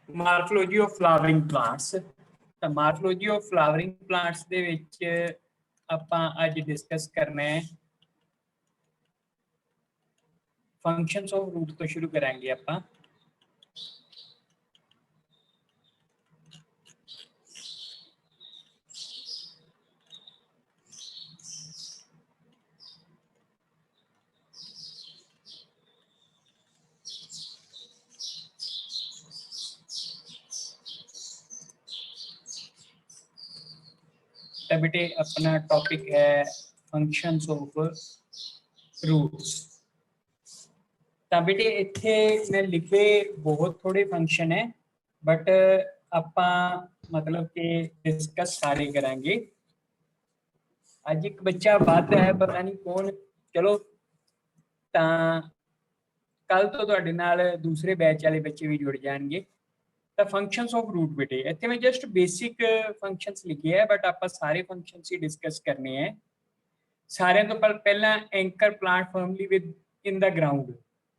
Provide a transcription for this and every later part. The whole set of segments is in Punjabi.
ਮਾਰਫੋਲੋਜੀ ਆਫ ਫਲਾਵਰਿੰਗ ਪਲਾਂਟਸ। ਤਾਂ ਮਾਰਫੋਲੋਜੀ ਆਫ ਫਲਾਵਰਿੰਗ ਪਲਾਂਟਸ ਦੇ ਵਿੱਚ ਆਪਾਂ ਅੱਜ ਡਿਸਕਸ ਕਰਨਾ ਹੈ ਫੰਕਸ਼ਨਸ ਆਫ ਰੂਟ ਤੋਂ ਸ਼ੁਰੂ ਕਰਾਂਗੇ ਆਪਾਂ। ਤਾਂ ਬੇਟੇ अपना टॉपिक है फंक्शंस ऑफ रूट्स। ਤਾਂ ਬੇਟੇ ਇੱਥੇ मैं लिखे बहुत थोड़े फंक्शन है बट ਆਪਾਂ मतलब कि डिस्कस सारे करांगे। ਅੱਜ ਇੱਕ ਬੱਚਾ ਵੱਧ ਹੈ ਪਤਾ ਨਹੀਂ ਕੌਣ, ਚਲੋ ਤਾਂ ਕੱਲ ਤੋਂ ਤੁਹਾਡੇ ਨਾਲ ਦੂਸਰੇ ਬੈਚ ਵਾਲੇ ਬੱਚੇ ਵੀ ਜੁੜ ਜਾਣਗੇ। ਤਾਂ ਫੰਕਸ਼ਨਸ ਆਫ ਰੂਟ ਬੇਟੇ ਇੱਥੇ ਮੈਂ ਜਸਟ ਬੇਸਿਕ ਫੰਕਸ਼ਨਸ ਲਿਖੇ ਹੈ ਬਟ ਆਪਾਂ ਸਾਰੇ ਫੰਕਸ਼ਨਸ ਹੀ ਡਿਸਕਸ ਕਰਨੇ ਹੈ। ਸਾਰਿਆਂ ਤੋਂ ਪਹਿਲਾਂ anchor plant firmly within the ground,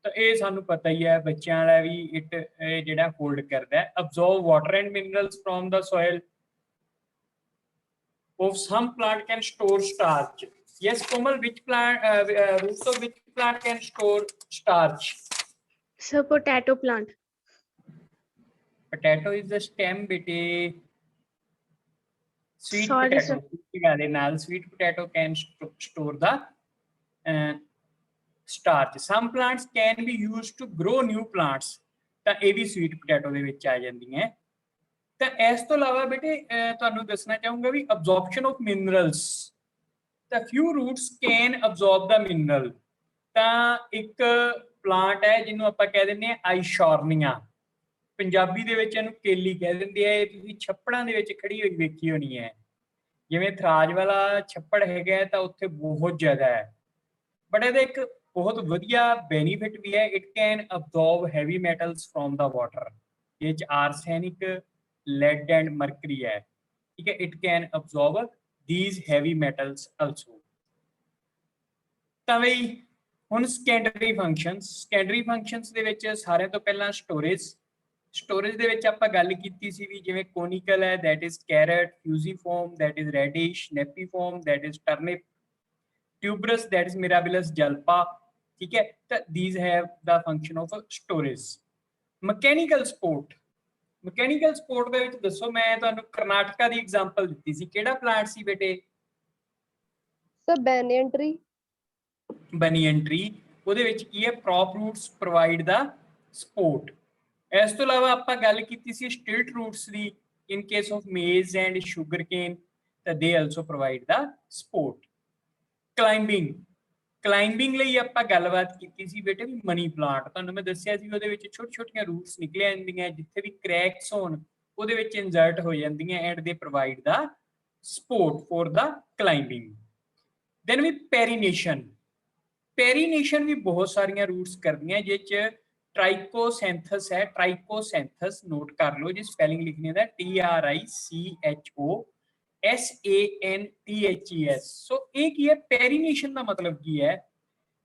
ਤਾਂ ਇਹ ਸਾਨੂੰ ਪਤਾ ਹੀ ਹੈ ਬੱਚਿਆਂ ਵਾਲਾ ਵੀ ਇਟ ਜਿਹੜਾ ਹੋਲਡ ਕਰਦਾ ਹੈ। Absorb water and minerals from the soil of some plant can store starch. Yes Komal, which plant roots of which plant can store starch? Sir, potato plant. Potato is the stem bete. Sweet Sorry, potato sir. sweet potato can store the starch. Some plants can be used to grow new plants, ਤਾਂ ਇਹ ਵੀ sweet potato ਦੇ ਵਿੱਚ ਆ ਜਾਂਦੀਆਂ। ਤਾਂ ਇਸ ਤੋਂ ਇਲਾਵਾ ਬੇਟੇ ਤੁਹਾਨੂੰ ਦੱਸਣਾ ਚਾਹੂੰਗਾ ਵੀ ਅਬਜ਼ੌਰਪਸ਼ਨ ਆਫ ਮਿਨਰਲਸ, ਤਾਂ few roots can absorb the mineral. ਤਾਂ ਇੱਕ ਪਲਾਂਟ ਹੈ ਜਿਹਨੂੰ ਆਪਾਂ ਕਹਿ ਦਿੰਦੇ ਹਾਂ ਆਈਸ਼ੋਰਨੀਆ, ਪੰਜਾਬੀ ਦੇ ਵਿੱਚ ਇਹਨੂੰ ਕੇਲੀ ਕਹਿ ਦਿੰਦੇ ਆ। ਇਹ ਤੁਸੀਂ ਛੱਪੜਾਂ ਦੇ ਵਿੱਚ ਖੜੀ ਹੋਈ ਵੇਖੀ ਹੋਣੀ ਹੈ, ਜਿਵੇਂ ਥਰਾਜ ਵਾਲਾ ਛੱਪੜ ਹੈਗਾ ਤਾਂ ਉੱਥੇ ਬਹੁਤ ਜ਼ਿਆਦਾ ਹੈ। ਬਟ ਇਹਦਾ ਇੱਕ ਬਹੁਤ ਵਧੀਆ ਬੈਨੀਫਿਟ ਵੀ ਹੈ, it can absorb heavy metals from the water. ਇਹ 'ਚ ਆਰਸੈਨਿਕ, lead and mercury है, ठीक है। it can absorb these heavy metals also। ਤਾਂ ਬਈ ਹੁਣ secondary functions ਦੇ ਵਿੱਚ ਸਾਰਿਆਂ ਤੋਂ ਪਹਿਲਾਂ ਸਟੋਰੇਜ ਦੇ ਵਿੱਚ ਆਪਾਂ ਗੱਲ ਕੀਤੀ ਸੀ ਵੀ ਜਿਵੇਂ ਕੋਨਿਕਲ ਹੈ that is carrot, fusiform that is radish, nepiform that is turnip, tuberous that is mirabilis jalpa, ਠੀਕ ਹੈ। ਤਾਂ these have the function of storage। Mechanical support ਦੇ ਵਿੱਚ ਦੱਸੋ, ਮੈਂ ਤੁਹਾਨੂੰ ਕਰਨਾਟਕਾ ਦੀ ਐਗਜ਼ਾਮਪਲ ਦਿੱਤੀ ਸੀ, ਕਿਹੜਾ ਪਲਾਂਟ ਸੀ ਬੇਟੇ? Sir banyan tree. Banyan tree, ਉਹਦੇ ਵਿੱਚ ਕੀ ਹੈ? Prop roots provide the support. ਇਸ ਤੋਂ ਇਲਾਵਾ ਆਪਾਂ ਗੱਲ ਕੀਤੀ ਸੀ ਸਟਿਲਟ ਰੂਟਸ ਦੀ, in case of maize and sugar cane, ਤਾਂ they also provide the support. Climbing ਲਈ ਆਪਾਂ ਗੱਲਬਾਤ ਕੀਤੀ ਸੀ ਬੇਟੇ ਵੀ ਮਨੀ ਪਲਾਂਟ, ਤੁਹਾਨੂੰ ਮੈਂ ਦੱਸਿਆ ਸੀ ਉਹਦੇ ਵਿੱਚ ਛੋਟੀ ਛੋਟੀਆਂ ਰੂਟਸ ਨਿਕਲ ਜਾਂਦੀਆਂ, ਜਿੱਥੇ ਵੀ ਕ੍ਰੈਕਸ ਹੋਣ ਉਹਦੇ ਵਿੱਚ ਇਨਸਰਟ ਹੋ ਜਾਂਦੀਆਂ and they provide the support for the climbing. Then we perennation ਵੀ ਬਹੁਤ ਸਾਰੀਆਂ ਰੂਟਸ ਕਰਦੀਆਂ, ਜਿਸ 'ਚ ਟ੍ਰਾਈਕੋਸੈਂਥਸ ਹੈ। ਟ੍ਰਾਈਕੋਸੈਂਥਸ ਨੋਟ ਕਰ ਲਓ ਜੀ, ਸਪੈਲਿੰਗ ਲਿਖਣੀ ਦਾ TRICHOSANTHES। ਸੋ ਇਹ ਕੀ ਹੈ? ਪੈਰੀਨੇਸ਼ਨ ਦਾ ਮਤਲਬ ਕੀ ਹੈ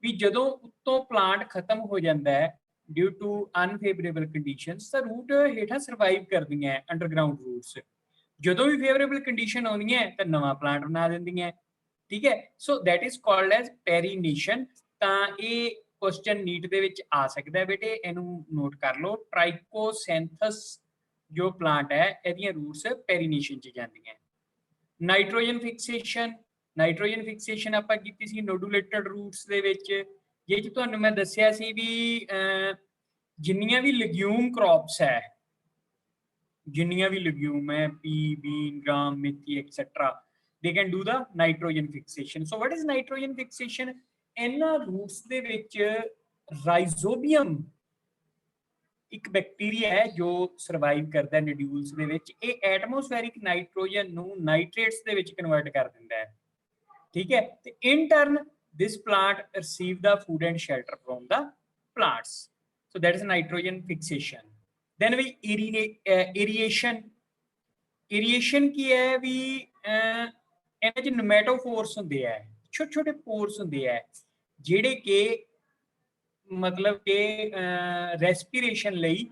ਵੀ ਜਦੋਂ ਉੱਤੋਂ ਪਲਾਂਟ ਖਤਮ ਹੋ ਜਾਂਦਾ ਹੈ ਡਿਊ ਟੂ ਅਨਫੇਵਰੇਬਲ ਕੰਡੀਸ਼ਨਸ, ਤਾਂ ਰੂਟ ਹੇਠਾਂ ਸਰਵਾਈਵ ਕਰਦੀਆਂ ਅੰਡਰਗਰਾਊਂਡ ਰੂਟਸ। ਜਦੋਂ ਵੀ ਫੇਵਰੇਬਲ ਕੰਡੀਸ਼ਨ ਆਉਂਦੀਆਂ ਤਾਂ ਨਵਾਂ ਪਲਾਂਟ ਬਣਾ ਦਿੰਦੀਆਂ, ਠੀਕ ਹੈ। So that is called as perennation. ਤਾਂ ਇਹ ਕੁਐਸਚਨ ਨੀਟ ਦੇ ਵਿੱਚ ਆ ਸਕਦਾ ਹੈ ਬੇਟੇ, ਇਹਨੂੰ ਨੋਟ ਕਰ ਲਓ। ਟ੍ਰਾਈਕੋਸੈਂਥਸ ਜੋ ਪਲਾਂਟ ਹੈ ਇਹਦੀਆਂ ਰੂਟਸ ਪੈਰੀਨੇਸ਼ਨ 'ਚ ਜਾਂਦੀਆਂ। ਨਾਈਟ੍ਰੋਜਨ ਫਿਕਸੇਸ਼ਨ ਆਪਾਂ ਕੀਤੀ ਸੀ ਨੋਡੂਲੇਟਡ ਰੂਟਸ ਦੇ ਵਿੱਚ, ਜਿਹ 'ਚ ਤੁਹਾਨੂੰ ਮੈਂ ਦੱਸਿਆ ਸੀ ਵੀ ਜਿੰਨੀਆਂ ਵੀ ਲਿਗਿਊਮ ਕ੍ਰੌਪਸ ਹੈ, ਜਿੰਨੀਆਂ ਵੀ ਲਿਗਿਊਮ ਹੈ, pea, bean, gram, methi etcetera, they can do the nitrogen fixation। so what is nitrogen fixation? ਇਹਨਾਂ ਰੂਟਸ ਦੇ ਵਿੱਚ ਰਾਈਜ਼ੋਬੀਅਮ ਇੱਕ ਬੈਕਟੀਰੀਆ ਹੈ ਜੋ ਸਰਵਾਈਵ ਕਰਦਾ ਨੋਡਿਊਲਸ ਦੇ ਵਿੱਚ। ਇਹ ਐਟਮੋਸਫੈਰਿਕ ਨਾਈਟ੍ਰੋਜਨ ਨੂੰ ਨਾਈਟ੍ਰੇਟਸ ਦੇ ਵਿੱਚ ਕਨਵਰਟ ਕਰ ਦਿੰਦਾ ਹੈ, ਠੀਕ ਹੈ। ਤੇ in turn this plant receive the food and shelter from the plants. So that is nitrogen fixation. Then we aeration ਕੀ ਹੈ ਵੀ ਇਹਨਾਂ 'ਚ ਨਮੈਟੋਫੋਰਸ ਹੁੰਦੇ ਹੈ, ਛੋਟੇ ਛੋਟੇ ਪੋਰਸ ਹੁੰਦੇ ਹੈ ਜਿਹੜੇ ਕਿ ਮਤਲਬ ਕਿ ਰੈਸਪੀਰੇਸ਼ਨ ਲਈ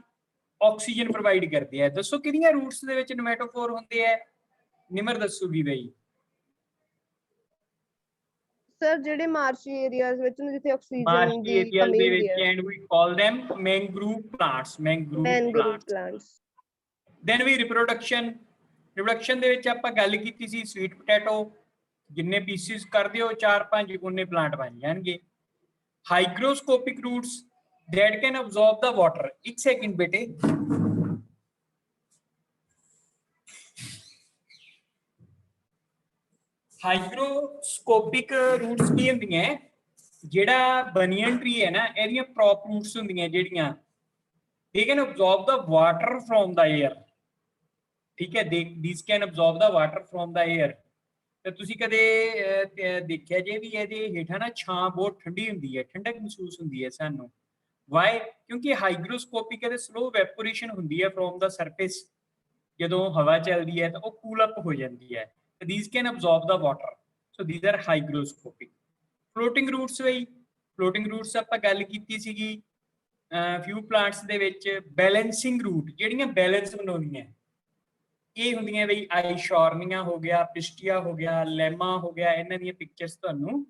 ਆਕਸੀਜਨ ਪ੍ਰੋਵਾਈਡ ਕਰਦੇ ਆ। ਦੱਸੋ ਕਿਹੜੀਆਂ ਰੂਟਸ ਦੇ ਵਿੱਚ ਨਮੈਟੋਫੋਰ ਹੁੰਦੇ ਆ? ਨਿਮਰ ਦੱਸੂਗੀ ਬਈ। ਸਰ ਜਿਹੜੇ ਮਾਰਸ਼ੀ ਏਰੀਆਜ਼ ਵਿੱਚ ਨੇ ਜਿੱਥੇ ਆਕਸੀਜਨ ਮਾਰਸ਼ੀ ਦੀ ਏਰੀਆਜ਼ ਕਮੀ ਦੇ ਹੁੰਦੀ ਵਿੱਚ ਹੈ, and we call them mangrove plants, mangrove mangrove plants. Plants. Then we reproduction ਦੇ ਵਿੱਚ ਆਪਾਂ ਗੱਲ ਕੀਤੀ ਸੀ ਸਵੀਟ ਪੋਟੈਟੋ, ਜਿੰਨੇ ਪੀਸਿਸ ਕਰਦੇ ਹੋ 4-5 ਉਹਨੇ ਪਲਾਂਟ ਬਣ ਜਾਣਗੇ। Hygroscopic roots that can absorb the water। एक सेकंड बेटे, ਹਾਈਗਰੋਸਕੋਪਿਕ ਰੂਟਸ ਕੀ ਹੁੰਦੀਆਂ? ਜਿਹੜਾ ਬਨੀਅਨ ਟਰੀ ਹੈ ਨਾ, ਇਹਦੀਆਂ ਪ੍ਰੌਪ ਰੂਟਸ ਹੁੰਦੀਆਂ ਜਿਹੜੀਆਂ, they can absorb the water from the air। ਠੀਕ ਹੈ, these can absorb the water from the air। ਤੇ ਤੁਸੀਂ ਕਦੇ ਦੇਖਿਆ ਜੇ ਵੀ ਇਹਦੇ ਹੇਠਾਂ ਨਾ ਛਾਂ ਬਹੁਤ ਠੰਡੀ ਹੁੰਦੀ ਹੈ, ਠੰਡਕ ਮਹਿਸੂਸ ਹੁੰਦੀ ਹੈ ਸਾਨੂੰ। ਵਾਈ? ਕਿਉਂਕਿ ਹਾਈਗਰੋਸਕੋਪਿਕ ਇਹਦੇ ਸਲੋ ਵੈਪੋਰੇਸ਼ਨ ਹੁੰਦੀ ਹੈ ਫਰੋਮ ਦਾ ਸਰਫੇਸ। ਜਦੋਂ ਹਵਾ ਚੱਲਦੀ ਹੈ ਤਾਂ ਉਹ ਕੂਲ ਅਪ ਹੋ ਜਾਂਦੀ ਹੈ। these can absorb the water, so these are hygroscopic। floating roots ਵਈ, floating roots ਆਪਾਂ ਗੱਲ ਕੀਤੀ ਸੀਗੀ few plants ਦੇ ਵਿੱਚ। ਬੈਲੈਂਸਿੰਗ ਰੂਟ ਜਿਹੜੀਆਂ ਬੈਲੈਂਸ ਬਣਾਉਂਦੀਆਂ, ਇਹ ਹੁੰਦੀਆਂ ਬਈ ਆਈਸ਼ੋਰਨੀਆ ਹੋ ਗਿਆ, ਪਿਸਟੀਆ ਹੋ ਗਿਆ, ਲੈਮਾ ਹੋ ਗਿਆ। ਇਹਨਾਂ ਦੀਆਂ ਪਿਕਚਰਸ ਤੁਹਾਨੂੰ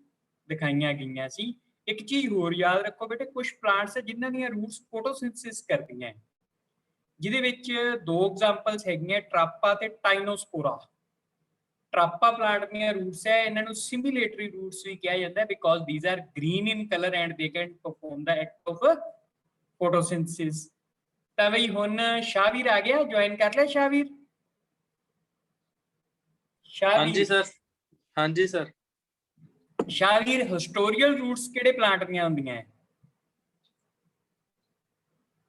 ਦਿਖਾਈਆਂ ਗਈਆਂ ਸੀ। ਇੱਕ ਚੀਜ਼ ਹੋਰ ਯਾਦ ਰੱਖੋ ਬੇਟੇ, ਕੁਝ ਪਲਾਂਟਸ ਜਿਨ੍ਹਾਂ ਦੀਆਂ ਰੂਟਸ ਫੋਟੋਸਿੰਥਸਿਸ ਕਰਦੀਆਂ, ਜਿਹਦੇ ਵਿੱਚ 2 ਐਗਜ਼ਾਮਪਲਸ ਹੈਗੀਆਂ, ਟਰਾਪਾ ਤੇ ਟਾਈਨੋਸਪੋਰਾ। ਟਰਾਪਾ ਪਲਾਂਟ ਦੀਆਂ ਰੂਟਸ ਹੈ, ਇਹਨਾਂ ਨੂੰ ਸਿਮੀਲੇਟਰੀ ਰੂਟਸ ਵੀ ਕਿਹਾ ਜਾਂਦਾ because these are green in colour and they can perform the act of photosynthesis. ਤਾਂ ਬਈ ਹੁਣ ਸ਼ਾਹਵੀਰ ਆ ਗਿਆ, ਜੁਆਇਨ ਕਰ ਲਿਆ ਸ਼ਾਹਵੀਰ? ਹਾਂਜੀ ਸਰ, ਹਾਂਜੀ ਸਰ। ਸ਼ਾਹਵੀਰ, ਹਿਸਟੋਰੀਅਲ ਰੂਟਸ ਕਿਹੜੇ ਪਲਾਂਟ ਦੀਆਂ ਹੁੰਦੀਆਂ ਹੈ?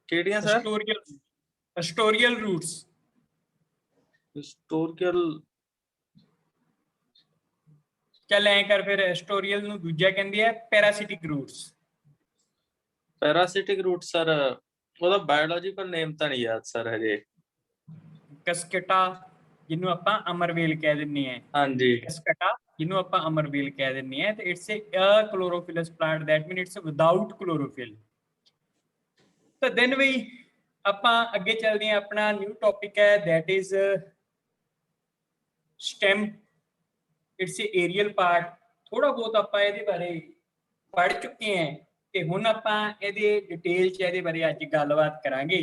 ਕਿਹੜੀਆਂ ਸਰ? ਹਿਸਟੋਰੀਅਲ ਰੂਟਸ। ਹਿਸਟੋਰੀਕਲ। ਚੱਲ ਐ ਕਰ ਫਿਰ, ਹਿਸਟੋਰੀਅਲ ਨੂੰ ਦੂਜਾ ਕਹਿੰਦੇ ਆ ਪੈਰਾਸਿਟਿਕ ਰੂਟਸ। ਪੈਰਾਸਿਟਿਕ ਰੂਟ ਸਰ, ਉਹਦਾ ਬਾਇਓਲੋਜੀਕਲ ਨੇਮ ਤਾਂ ਨਹੀਂ ਯਾਦ ਸਰ ਹਜੇ। ਕਸਕਟਾ, ਜਿਹਨੂੰ ਆਪਾਂ ਅਮਰਵੇਲ ਕਹਿ ਦਿੰਨੇ ਆ। ਹਾਂਜੀ, ਕਸਕਟਾ ਜਿਹਨੂੰ ਆਪਾਂ ਅਮਰਵੇਲ ਕਹਿ ਦਿੰਨੇ ਆ। ਤੇ it's a chlorophyllous plant, that mean it's without chlorophyll. ਤਾਂ ਦੈਨ ਵੀ ਆਪਾਂ ਅੱਗੇ ਚੱਲਦੇ ਆ, ਆਪਣਾ ਨਿਊ ਟੌਪਿਕ ਹੈ that is stem. It's a aerial part. ਥੋੜਾ ਬਹੁਤ ਆਪਾਂ ਇਹਦੇ ਬਾਰੇ ਪੜ੍ਹ ਚੁੱਕੇ ਹਾਂ ਤੇ ਹੁਣ ਆਪਾਂ ਇਹਦੇ ਡਿਟੇਲ ਚ ਇਹਦੇ ਬਾਰੇ ਅੱਜ ਗੱਲਬਾਤ ਕਰਾਂਗੇ।